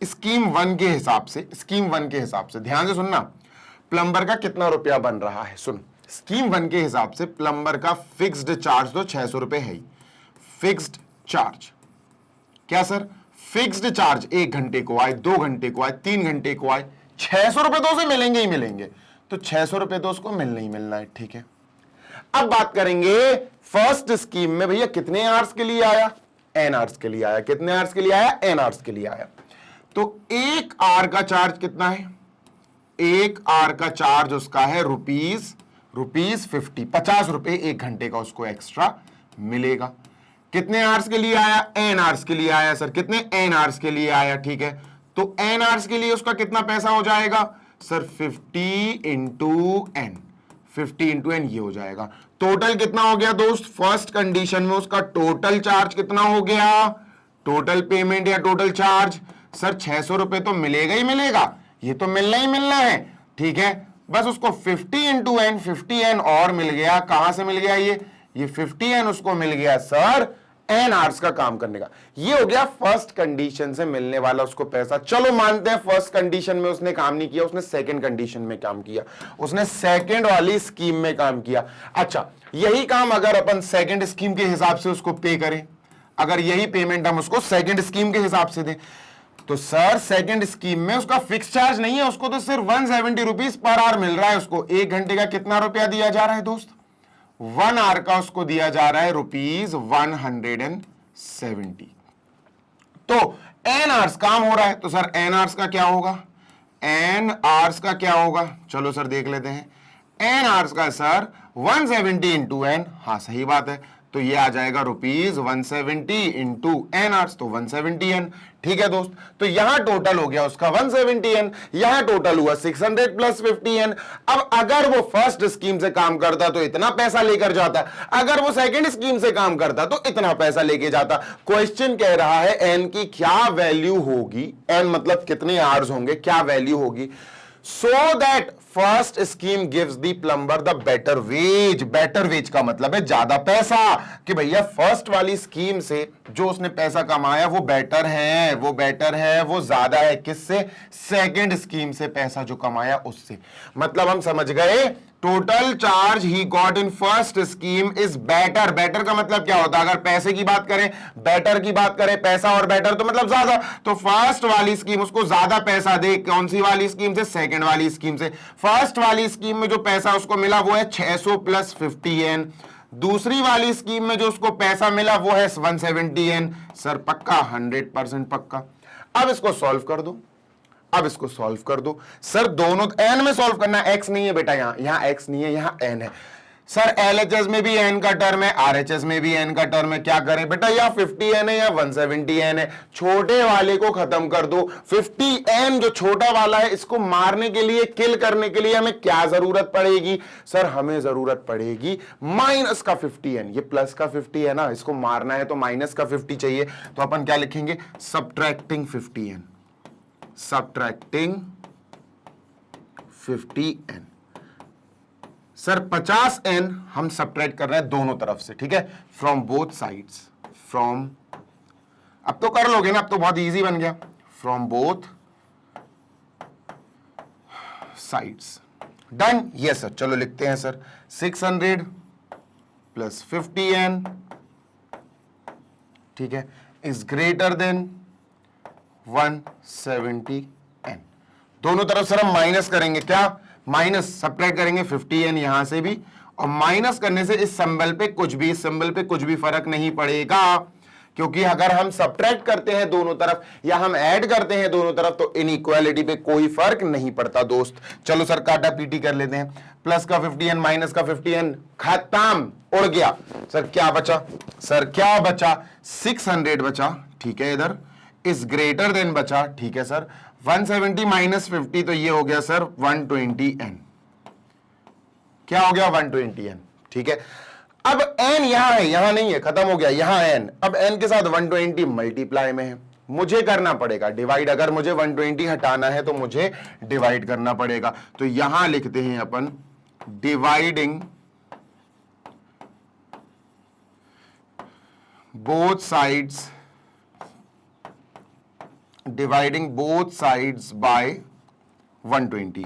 स्कीम 1 के हिसाब से, स्कीम 1 के हिसाब से ध्यान से सुनना, प्लम्बर का कितना रुपया बन रहा है। सुन, स्कीम 1 के हिसाब से प्लम्बर का फिक्स्ड चार्ज तो 600 रुपए है ही। फिक्स्ड चार्ज क्या सर? फिक्स्ड चार्ज 1 घंटे को आए, 2 घंटे को आए, 3 घंटे को आए, 600 रुपए तो उसे मिलेंगे ही मिलेंगे। तो 600 रुपए तो उसको मिलना ही मिलना है, ठीक है। अब बात करेंगे फर्स्ट स्कीम में भैया कितने आवर्स के लिए आया? एन आवर्स के लिए आया। कितने आवर्स के लिए आया? एन आवर्स के लिए आया। तो 1 आवर का चार्ज कितना है? 1 आवर का चार्ज उसका है रुपीज 50, 50 रुपए 1 घंटे का उसको एक्स्ट्रा मिलेगा। कितने आवर्स के लिए आया? एन आवर्स के लिए आया सर। कितने? एन आवर्स के लिए आया, ठीक है। तो एन आवर्स के लिए उसका कितना पैसा हो जाएगा sir? 50 into n, 50 into n ये हो जाएगा। टोटल कितना हो गया दोस्त? फर्स्ट कंडीशन में उसका टोटल चार्ज कितना हो गया? टोटल पेमेंट या टोटल चार्ज सर 600 रुपए तो मिलेगा ही मिलेगा, ये तो मिलना ही मिलना है, ठीक है। बस उसको 50 इंटू एन, 50 एन और मिल गया। कहां से मिल गया? ये 50 एन उसको मिल गया सर एन आवर्स का काम करने का। ये हो गया फर्स्ट कंडीशन से मिलने वाला उसको पैसा। चलो मानते हैं फर्स्ट कंडीशन में उसने काम नहीं किया, उसने सेकंड कंडीशन में काम किया, उसने सेकंड वाली स्कीम में काम किया। अच्छा, यही काम अगर अपन सेकंड स्कीम के हिसाब से उसको पे करें, अगर यही पेमेंट हम उसको सेकंड स्कीम के हिसाब से दें, तो सर सेकंड स्कीम में उसका फिक्स चार्ज नहीं है, उसको तो सिर्फ 170 रुपीज पर आवर मिल रहा है। उसको 1 घंटे का कितना रुपया दिया जा रहा है दोस्त? 1 आवर का उसको दिया जा रहा है रुपीज 170। तो एन आवर्स काम हो रहा है, तो सर एन आवर्स का क्या होगा? एन आवर्स का क्या होगा? चलो सर देख लेते हैं। एन आवर्स का सर 170 इंटू एन, हाँ सही बात है, तो ये आ जाएगा रुपीज 170 इंटू एन आवर्स, तो 170 एन, ठीक है दोस्त। तो यहां टोटल हो गया उसका 170 एन, यहां टोटल हुआ 600 प्लस 50 एन। अब अगर वो फर्स्ट स्कीम से काम करता तो इतना पैसा लेकर जाता, अगर वो सेकंड स्कीम से काम करता तो इतना पैसा लेके जाता। क्वेश्चन कह रहा है एन की क्या वैल्यू होगी, एन मतलब कितने आवर्स होंगे, क्या वैल्यू होगी, so that first scheme gives the plumber the better wage। better wage का मतलब है ज्यादा पैसा, कि भैया फर्स्ट वाली स्कीम से जो उसने पैसा कमाया वो बेटर है, वो बेटर है, वो ज्यादा है किससे? सेकंड स्कीम से पैसा जो कमाया उससे। मतलब हम समझ गए, total charge he got in first scheme is better. Better का मतलब क्या होता है? अगर पैसे की बात करें, बेटर की बात करें, पैसा और बेटर तो मतलब ज्यादा, तो फर्स्ट वाली स्कीम उसको ज्यादा पैसा दे। कौन सी वाली स्कीम से? सेकंड वाली स्कीम से। फर्स्ट वाली स्कीम में जो पैसा उसको मिला वो है 600 प्लस 50 एन। दूसरी वाली स्कीम में जो उसको पैसा मिला वो है 170 एन। सर पक्का? 100% पक्का। अब इसको सॉल्व कर दो, अब इसको सॉल्व कर दो। सर दोनों एन में सॉल्व करना, एक्स नहीं है बेटा, यहां एक्स नहीं है, यहां एन है। सर एलएचएस में भी एन का टर्म है, आरएचएस में भी एन का टर्म है, क्या करें बेटा? या 50 एन है या 170 एन है। छोटे वाले को खत्म कर दो। 50 एन जो छोटा वाला है, इसको मारने के लिए, किल करने के लिए हमें क्या जरूरत पड़ेगी? सर हमें जरूरत पड़ेगी माइनस का 50 एन। ये प्लस का 50 है ना, इसको मारना है तो माइनस का 50 चाहिए। तो अपन क्या लिखेंगे? Subtracting 50 n, subtracting 50 n. Sir 50 n हम सब्ट्रैक्ट कर रहे हैं दोनों तरफ से, ठीक है, फ्रॉम बोथ साइड्स, फ्रॉम, अब तो कर लोगे ना, अब तो बहुत इजी बन गया, from both sides. Done? Yes sir, चलो लिखते हैं सर 600 प्लस 50 एन, ठीक है, इज ग्रेटर देन 170 एन। दोनों तरफ सर हम माइनस करेंगे, क्या? माइनस, सब्ट्रैक्ट करेंगे 50 एन यहां से भी, और माइनस करने से इस सिंबल पे कुछ भी, इस सिंबल पे कुछ भी फर्क नहीं पड़ेगा, क्योंकि अगर हम सब्ट्रैक्ट करते हैं दोनों तरफ या हम ऐड करते हैं दोनों तरफ तो इनइक्वालिटी पे कोई फर्क नहीं पड़ता दोस्त। चलो सर काटा पीटी कर लेते हैं। प्लस का 50 एन माइनस का 50 एन खत्म, उड़ गया। सर क्या बचा? सर क्या बचा? 600 बचा, ठीक है, इधर इज ग्रेटर देन बचा, ठीक है सर, 170 माइनस 50 तो ये हो गया सर 120 एन। क्या हो गया? 120 एन, ठीक है। अब एन यहां है, यहां नहीं है, खत्म हो गया, यहां एन। अब एन के साथ 120 मल्टीप्लाई में है, मुझे करना पड़ेगा डिवाइड। अगर मुझे 120 हटाना है तो मुझे डिवाइड करना पड़ेगा। तो यहां लिखते हैं अपन dividing both sides dividing both sides by 120,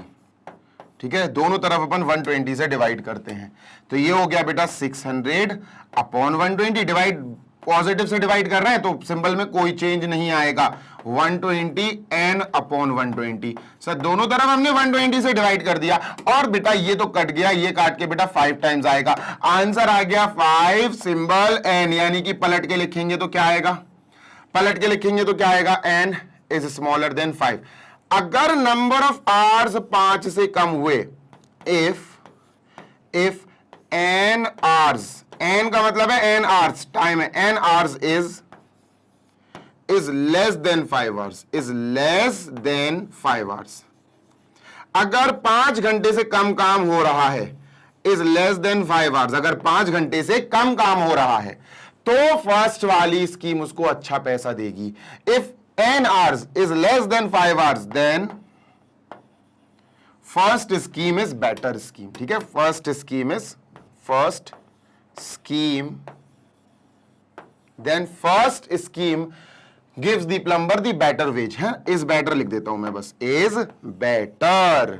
ठीक है, दोनों तरफ अपन 120 से डिवाइड करते हैं, तो ये हो गया बेटा 600 अपॉन 120, डिवाइड पॉजिटिव से डिवाइड कर रहे हैं तो सिंबल में कोई चेंज नहीं आएगा, 120 n अपॉन 120, सर दोनों तरफ हमने 120 से डिवाइड कर दिया, और बेटा ये तो कट गया, ये काट के बेटा 5 टाइम्स आएगा, आंसर आ गया 5 सिंबल n, यानी कि पलट के लिखेंगे तो क्या आएगा, पलट के लिखेंगे तो क्या आएगा, n इज स्मॉलर देन 5। अगर नंबर ऑफ आवर्स 5 से कम हुए, इफ n आवर्स, n का मतलब है n आवर्स, टाइम है, n hours is less then 5 hours, is less then 5 hours, अगर 5 घंटे से कम काम हो रहा है, इज लेस देन 5 आवर्स, अगर 5 घंटे से कम काम हो रहा है, तो फर्स्ट वाली स्कीम उसको अच्छा पैसा देगी। If n hours is less than 5 hours, then first scheme is better scheme, ठीक है, first scheme then first scheme gives the plumber the better wage, है, is better लिख देता हूं मैं बस, is better,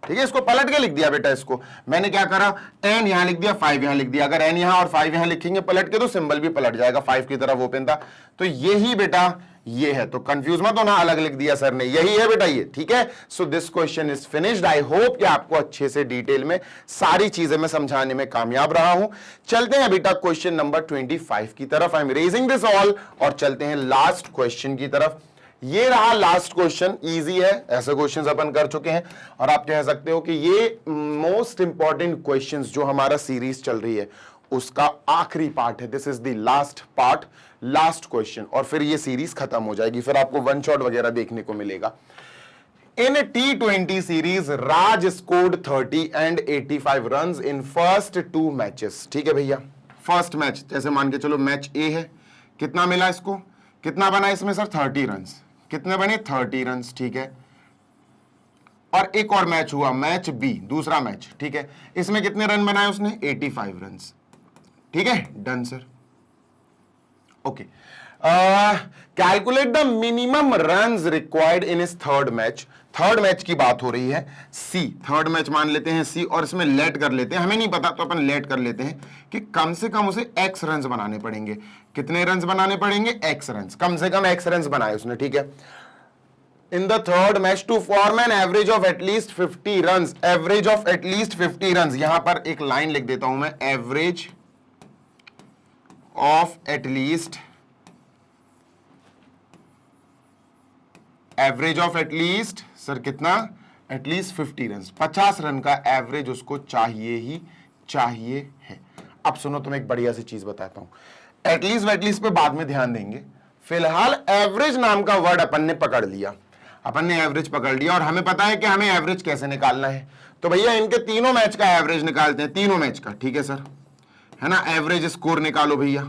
ठीक है, इसको पलट के लिख दिया बेटा, इसको मैंने क्या करा, n यहां लिख दिया, 5 यहां लिख दिया, अगर n यहां और 5 यहां लिखेंगे पलट के तो सिंबल भी पलट जाएगा, 5 की तरफ ओपन था, तो यही बेटा ये है, तो कंफ्यूज मत होना, अलग लिख दिया सर ने, यही है बेटा ये, ठीक है। So this question is finished, I hope कि आपको अच्छे से डिटेल में सारी चीजें मैं समझाने में कामयाब रहा हूं। चलते हैं बेटा क्वेश्चन नंबर 25 की तरफ, I am raising this all, और चलते हैं लास्ट क्वेश्चन की तरफ। ये रहा लास्ट क्वेश्चन, इजी है, ऐसे क्वेश्चंस अपन कर चुके हैं, और आप कह सकते हो कि ये मोस्ट इंपॉर्टेंट क्वेश्चंस जो हमारा सीरीज चल रही है उसका आखिरी पार्ट है, this is the last part, last question, और फिर ये सीरीज खत्म हो जाएगी, फिर आपको वन शॉट वगैरह देखने को मिलेगा। इन T20 series Raj scored 30 and 85 runs in first 2 matches, ठीक है भैया, फर्स्ट मैच जैसे मान के चलो मैच ए है, कितना मिला इसको, कितना बना इसमें सर, 30 रन्स, कितने बने, 30 रन्स, ठीक है, और एक और मैच हुआ, मैच बी, दूसरा मैच, ठीक है, इसमें कितने रन बनाए उसने, 85 रन्स, ठीक है, done sir, okay. Calculate the minimum runs required in इस थर्ड मैच, थर्ड मैच की बात हो रही है, सी, थर्ड मैच मान लेते हैं सी, और इसमें लेट कर लेते हैं, हमें नहीं पता तो अपन लेट कर लेते हैं कि कम से कम उसे एक्स रन्स बनाने पड़ेंगे, कितने रन्स बनाने पड़ेंगे, एक्स रन्स, कम से कम एक्स रन्स बनाए उसने, ठीक है। In the third match to form an average of at least 50 runs, average of at least 50 रन्स, यहां पर एक लाइन लिख देता हूं मैं, average of at least, average of at least sir कितना, एटलीस्ट 50 रन, 50 रन का एवरेज उसको चाहिए ही चाहिए है। अब सुनो तुम्हें एक बढ़िया सी चीज बताता हूं, एटलीस्ट वेटलीस्ट पे बाद में ध्यान देंगे, फिलहाल एवरेज नाम का वर्ड अपन ने पकड़ लिया, अपन ने एवरेज पकड़ लिया, और हमें पता है कि हमें एवरेज कैसे निकालना है, तो भैया इनके तीनों मैच का एवरेज निकालते हैं, तीनों मैच का, ठीक है सर, है ना, एवरेज स्कोर निकालो भैया,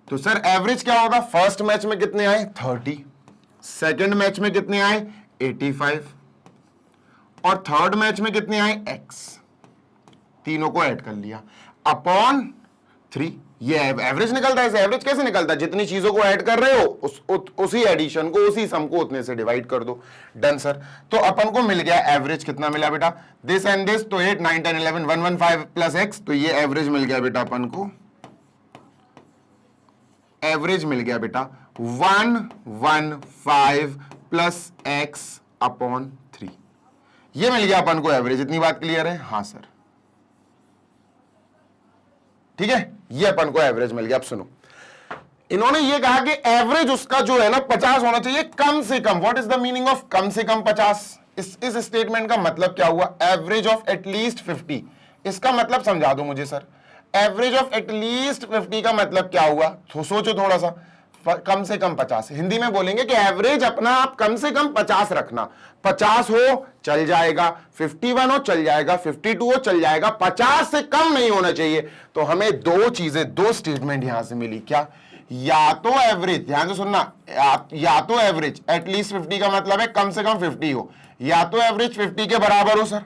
तो सर एवरेज क्या होगा, फर्स्ट मैच में कितने आए, 30, सेकेंड मैच में कितने आए, 85, और थर्ड मैच में कितने आए, x, तीनों को ऐड कर लिया, अपॉन 3, ये एवरेज निकलता है। एवरेज कैसे निकलता है, जितनी चीजों को ऐड कर रहे हो उसी एडिशन को, उसी सम को उतने से डिवाइड कर दो, डन सर। तो अपन को मिल गया एवरेज, कितना मिला बेटा, दिस एंड दिस, तो 8 9 10 11 115 प्लस x, तो ये एवरेज मिल गया बेटा अपन को, एवरेज मिल गया बेटा 115 प्लस x अपॉन 3, ये मिल गया अपन को एवरेज। इतनी बात क्लियर है, हाँ सर, ठीक है, ये अपन को एवरेज मिल गया। अब सुनो, इन्होंने ये कहा कि एवरेज उसका जो है ना 50 होना चाहिए कम से कम। What is the meaning of कम से कम 50? इस स्टेटमेंट का मतलब क्या हुआ, एवरेज ऑफ एटलीस्ट 50, इसका मतलब समझा दो मुझे सर। एवरेज ऑफ एटलीस्ट 50 का मतलब क्या हुआ, तो सोचो थोड़ा सा, कम से कम 50, हिंदी में बोलेंगे कि एवरेज अपना आप कम से कम 50 रखना, 50 हो चल जाएगा, 51 हो चल जाएगा, 52 हो चल जाएगा, 50 से कम नहीं होना चाहिए। तो हमें दो चीजें, दो स्टेटमेंट यहां से मिली, क्या, या तो एवरेज, ध्यान से सुनना, या तो एवरेज एटलीस्ट 50 का मतलब है कम से कम 50 हो, या तो एवरेज 50 के बराबर हो सर,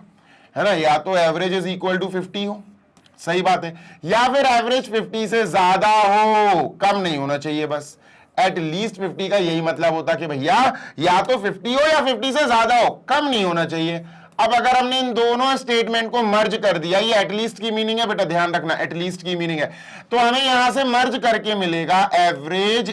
है ना, या तो एवरेज इज इक्वल टू 50 हो, सही बात है, या फिर एवरेज 50 से ज्यादा हो, कम नहीं होना चाहिए बस। एटलीस्ट 50 का यही मतलब होता कि भैया या तो 50 हो या 50 से ज्यादा हो, कम नहीं होना चाहिए। अब अगर हमने इन दोनों स्टेटमेंट को मर्ज कर दिया, ये एटलीस्ट की मीनिंग है बेटा, ध्यान रखना एटलीस्ट की मीनिंग है, तो हमें यहां से मर्ज करके मिलेगा average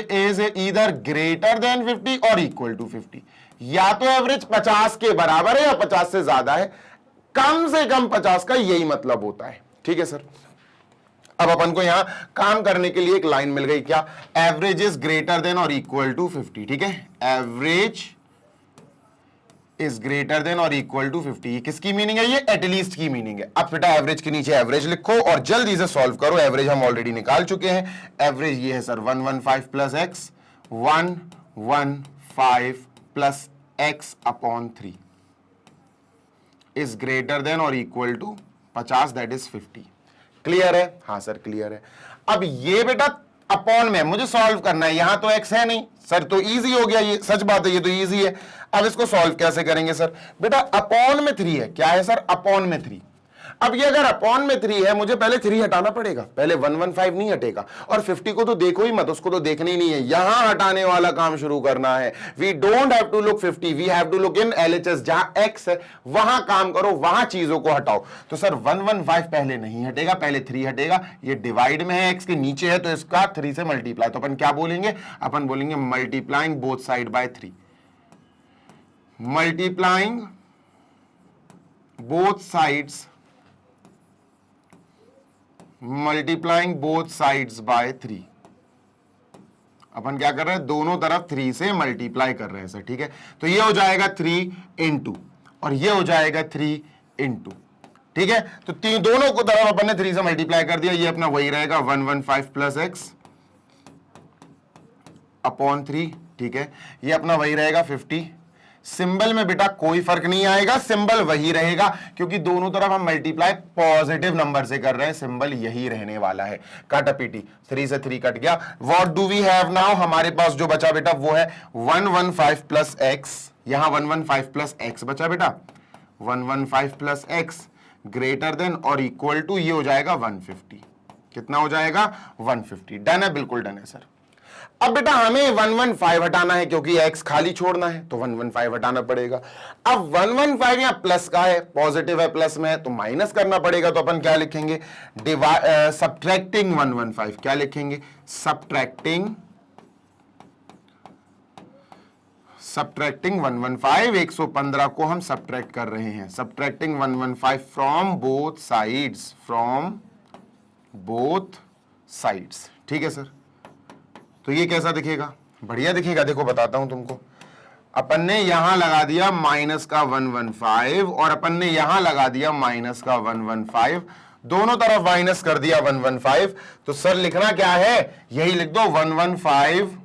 is either greater than 50 और इक्वल टू 50। या तो एवरेज 50 के बराबर है या 50 से ज्यादा है, कम से कम 50 का यही मतलब होता है। ठीक है सर, अब अपन को यहां काम करने के लिए एक लाइन मिल गई, क्या? एवरेज इज ग्रेटर देन और इक्वल टू 50। ठीक है, एवरेज इज ग्रेटर देन और इक्वल टू 50, ये किसकी मीनिंग है? ये एटलीस्ट की मीनिंग है। अब बेटा एवरेज के नीचे एवरेज लिखो और जल्दी से सॉल्व करो। एवरेज हम ऑलरेडी निकाल चुके हैं, एवरेज ये है sir 115 plus x, 115 plus x upon 3 is greater than और equal to 50, that is 50। Clear है? हाँ सर क्लियर है। अब ये बेटा अपॉन में मुझे सॉल्व करना है, यहां तो एक्स है नहीं सर, तो इजी हो गया, ये सच बात है, ये तो इजी है। अब इसको सॉल्व कैसे करेंगे सर? बेटा अपॉन में 3 है, क्या है सर? अपॉन में 3। अब ये अगर अपॉन में 3 है, मुझे पहले 3 हटाना पड़ेगा, पहले 115 नहीं हटेगा। और 50 को तो देखो ही मत, उसको तो देखना ही नहीं है, यहां हटाने वाला काम शुरू करना है। We don't have to look 50, we have to look in LHS, जहां एक्स है वहां काम करो, वहां चीजों को हटाओ। तो सर 115 पहले नहीं हटेगा, पहले 3 हटेगा। ये डिवाइड में है, एक्स के नीचे है, तो इसका 3 से मल्टीप्लाई, तो अपन क्या बोलेंगे? अपन बोलेंगे multiplying both side by 3, multiplying both sides, multiplying both sides bye 3। अपन क्या कर रहे हैं? दोनों तरफ 3 से मल्टीप्लाई कर रहे हैं सर। ठीक है, तो ये हो जाएगा 3 इंटू और ये हो जाएगा 3 इंटू। ठीक है, तो दोनों को तरफ अपन ने 3 से मल्टीप्लाई कर दिया, ये अपना वही रहेगा 115 प्लस एक्स अपॉन 3। ठीक है, ये अपना वही रहेगा 50। सिंबल में बेटा कोई फर्क नहीं आएगा, सिंबल वही रहेगा, क्योंकि दोनों तरफ हम मल्टीप्लाई पॉजिटिव नंबर से कर रहे हैं, सिंबल यही रहने वाला है। कट पीटी, 3 से 3 कट गया। What do we have now? हमारे पास जो बचा बेटा वो है 115 प्लस एक्स, यहां 115 प्लस एक्स बचा बेटा, 115 प्लस एक्स ग्रेटर देन और इक्वल टू, ये हो जाएगा 150। कितना हो जाएगा? 150। डन है? बिल्कुल डन है सर। अब बेटा हमें 115 हटाना है, क्योंकि एक्स खाली छोड़ना है, तो 115 हटाना पड़ेगा। अब 115 यहां प्लस का है, पॉजिटिव है, प्लस में है, तो माइनस करना पड़ेगा। तो अपन क्या लिखेंगे? सब्ट्रैक्टिंग 115। क्या लिखेंगे? सब्ट्रैक्टिंग 115, 115 को हम सब्ट्रैक्ट कर रहे हैं, subtracting 115 from both sides, from both sides. ठीक है सर, तो ये कैसा दिखेगा? बढ़िया दिखेगा। देखो बताता हूं तुमको, अपन ने यहां लगा दिया माइनस का 115 और अपन ने यहां लगा दिया माइनस का 115, दोनों तरफ माइनस कर दिया 115, तो सर लिखना क्या है? यही लिख दो 115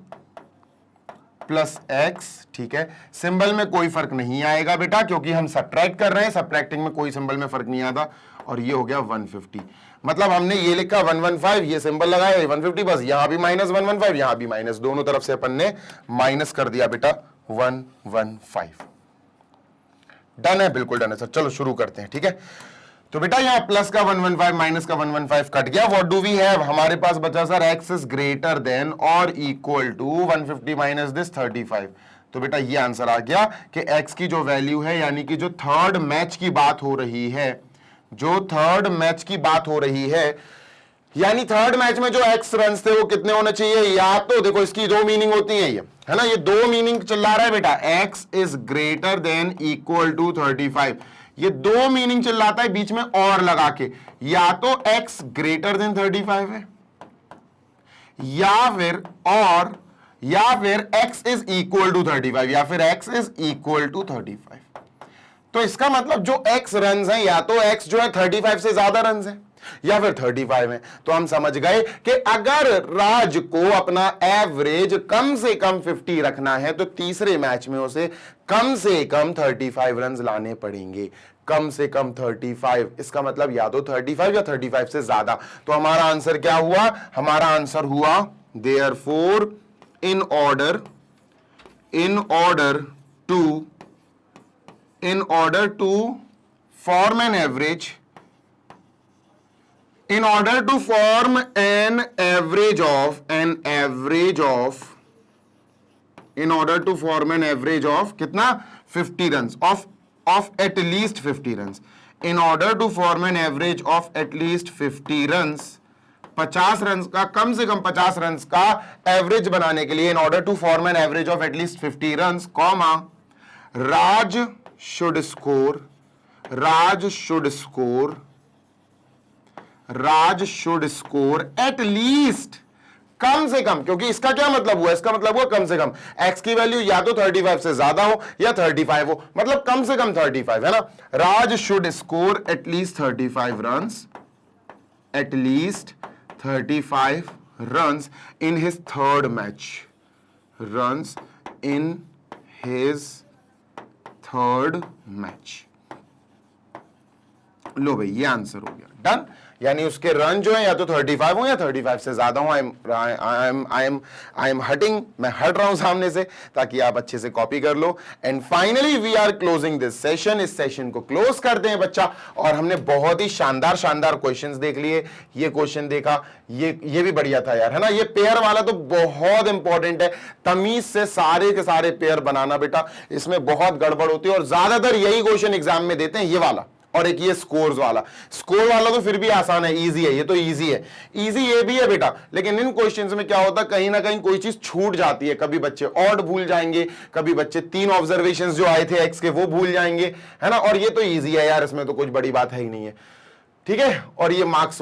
प्लस एक्स। ठीक है, सिंबल में कोई फर्क नहीं आएगा बेटा, क्योंकि हम सब्ट्रैक्ट कर रहे हैं, सब्ट्रैक्टिंग में कोई सिंबल में फर्क नहीं आता। और ये हो गया 150, मतलब हमने ये लिखा 115, ये सिंबल लगाया 150, बस यहां भी माइनस 115, यहां भी माइनस, दोनों तरफ से अपन ने माइनस कर दिया बेटा 115। डन है? बिल्कुल डन है सर। चलो शुरू करते हैं। ठीक है, तो बेटा यहां प्लस का 115 माइनस का 115 कट गया। What do we have? हमारे पास बचा sir x is greater than और इक्वल टू 150 माइनस दिस 35। तो बेटा ये आंसर आ गया कि एक्स की जो वैल्यू है, यानी कि जो थर्ड मैच की बात हो रही है, जो थर्ड मैच की बात हो रही है, यानी थर्ड मैच में जो एक्स रन थे वो कितने होने चाहिए? या तो देखो इसकी दो मीनिंग होती है, ये है ना, ये दो मीनिंग चिल्ला रहा है बेटा, x is greater than equal to 35, ये दो मीनिंग चिल्लाता है बीच में और लगा के, या तो एक्स ग्रेटर देन 35 है, या फिर एक्स इज इक्वल टू 35, या फिर एक्स इज इक्वल टू 35। तो इसका मतलब जो एक्स रन्स हैं, या तो एक्स जो है 35 से ज्यादा रन्स हैं, या फिर 35 है। तो हम समझ गए कि अगर राज को अपना एवरेज कम से कम 50 रखना है, तो तीसरे मैच में उसे कम से कम 35 रन्स लाने पड़ेंगे, कम से कम 35। इसका मतलब या तो 35 या 35 से ज्यादा। तो हमारा आंसर क्या हुआ? हमारा आंसर हुआ therefore in order to form an average in order to form an average of कितना 50 runs of at least 50 runs. In order to form an average of at least 50 runs, 50 run का कम से कम 50 run का average बनाने के लिए, in order to form an average of at least 50 runs, comma, Raj should score at least, कम से कम, क्योंकि इसका क्या मतलब हुआ, इसका मतलब हुआ कम से कम x की वैल्यू या तो 35 से ज्यादा हो या 35 हो, मतलब कम से कम 35 है ना. Raj should score at least 35 runs, at least 35 runs in his third match. लो भाई ये आंसर हो गया, डन. यानी उसके रन जो है या तो 35 हो या 35 से ज्यादा हो. आई एम हटिंग, मैं हट रहा हूं सामने से ताकि आप अच्छे से कॉपी कर लो. And finally we are closing this session. इस सेशन को क्लोज करते हैं बच्चा. और हमने बहुत ही शानदार क्वेश्चंस देख लिए. ये क्वेश्चन देखा, ये भी बढ़िया था यार, है ना. ये पेयर वाला तो बहुत इंपॉर्टेंट है. तमीज से सारे के सारे पेयर बनाना बेटा, इसमें बहुत गड़बड़ होती है और ज्यादातर यही क्वेश्चन एग्जाम में देते हैं, ये वाला और एक ये स्कोर वाला तो फिर भी आसान है, इजी है. ये तो इजी है, इजी ये भी है बेटा. लेकिन इन क्वेश्चंस में क्या होता है, कहीं ना कहीं कोई चीज छूट जाती है. कभी बच्चे ऑड भूल जाएंगे, कभी बच्चे 3 ऑब्जर्वेशंस जो आए थे एक्स के वो भूल जाएंगे, है ना. और ये तो इजी है यार, इसमें तो कुछ बड़ी बात है ही नहीं है. ठीक है. और ये मार्क्स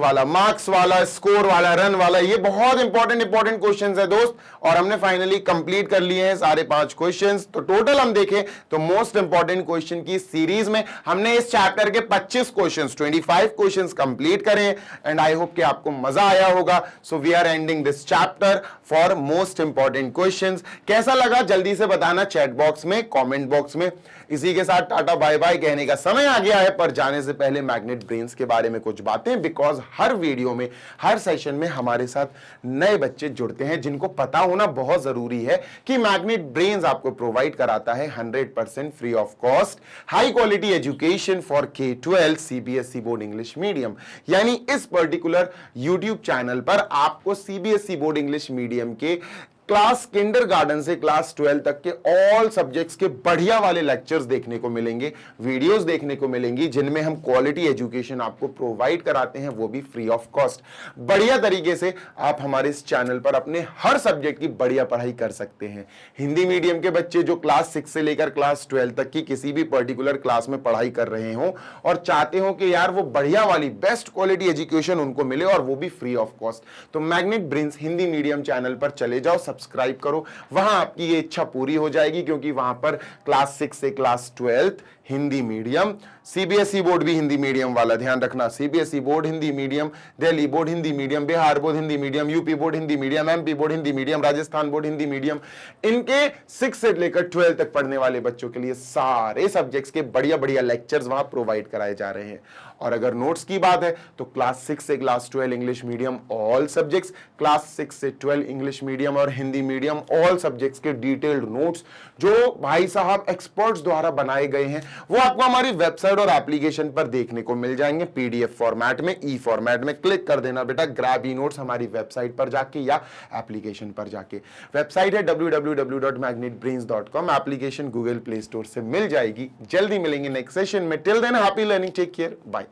वाला स्कोर वाला, रन वाला, ये बहुत इंपॉर्टेंट क्वेश्चंस है दोस्त. और हमने फाइनली कंप्लीट कर लिए हैं सारे 5 क्वेश्चंस. तो टोटल हम देखें तो मोस्ट इंपॉर्टेंट क्वेश्चन की सीरीज में हमने इस चैप्टर के 25 क्वेश्चंस, 25 क्वेश्चंस कंप्लीट करे. एंड आई होप कि आपको मजा आया होगा. So we are ending this chapter for most important questions. कैसा लगा जल्दी से बताना चैट बॉक्स में, कॉमेंट बॉक्स में. इसी के साथ टाटा बाय बाय कहने का समय आ गया है, पर जाने से पहले मैग्नेट ब्रेन्स के बारे में कुछ बातें, बिकॉज हर वीडियो में, हर सेशन में हमारे साथ नए बच्चे जुड़ते हैं जिनको पता होना बहुत जरूरी है कि मैग्नेट ब्रेन्स आपको प्रोवाइड कराता है 100% free of cost high quality education for K-12 CBSE board English medium. यानी इस पर्टिकुलर यूट्यूब चैनल पर आपको CBSE बोर्ड इंग्लिश मीडियम के क्लास किंडरगार्टन से क्लास 12 तक के ऑल सब्जेक्ट्स के बढ़िया वाले लेक्चर्स देखने को मिलेंगे, वीडियोस देखने को मिलेंगी, जिनमें हम क्वालिटी एजुकेशन आपको प्रोवाइड कराते हैं, वो भी फ्री ऑफ कॉस्ट. बढ़िया तरीके से आप हमारे इस चैनल पर अपने हर सब्जेक्ट की बढ़िया पढ़ाई कर सकते हैं. हिंदी मीडियम के बच्चे जो क्लास 6 से लेकर क्लास 12 तक की किसी भी पर्टिकुलर क्लास में पढ़ाई कर रहे हो और चाहते हो कि यार वो बढ़िया वाली बेस्ट क्वालिटी एजुकेशन उनको मिले और वो भी फ्री ऑफ कॉस्ट, तो magnet brains Hindi medium channel पर चले जाओ, सब्सक्राइब करो. वहां आपकी ये इच्छा पूरी हो जाएगी, क्योंकि वहां पर क्लास 6 से class 12 Hindi medium, CBSE board भी हिंदी मीडियम वाला, ध्यान रखना, CBSE board Hindi medium, Delhi board Hindi medium, Bihar board Hindi medium, UP board Hindi medium, MP board Hindi medium, Rajasthan board Hindi medium, इनके 6 से लेकर 12 तक पढ़ने वाले बच्चों के लिए सारे सब्जेक्ट्स के बढ़िया बढ़िया लेक्चर्स वहां प्रोवाइड कराए जा रहे हैं. और अगर नोट्स की बात है तो क्लास 6 से class 12 English medium all subjects, class 6 से 12 इंग्लिश मीडियम और हिंदी मीडियम ऑल सब्जेक्ट्स के डिटेल्ड नोट्स जो भाई साहब एक्सपर्ट्स द्वारा बनाए गए हैं, वो आपको हमारी वेबसाइट और एप्लीकेशन पर देखने को मिल जाएंगे. PDF फॉर्मेट में, ई फॉर्मेट में. क्लिक कर देना बेटा, ग्रैब ई नोट्स हमारी वेबसाइट पर जाके या एप्लीकेशन पर जाके. वेबसाइट है www.magnetbrains.com. Application Google play store से मिल जाएगी. जल्दी मिलेंगे नेक्स्ट सेशन में. Till then happy learning, take care, bye.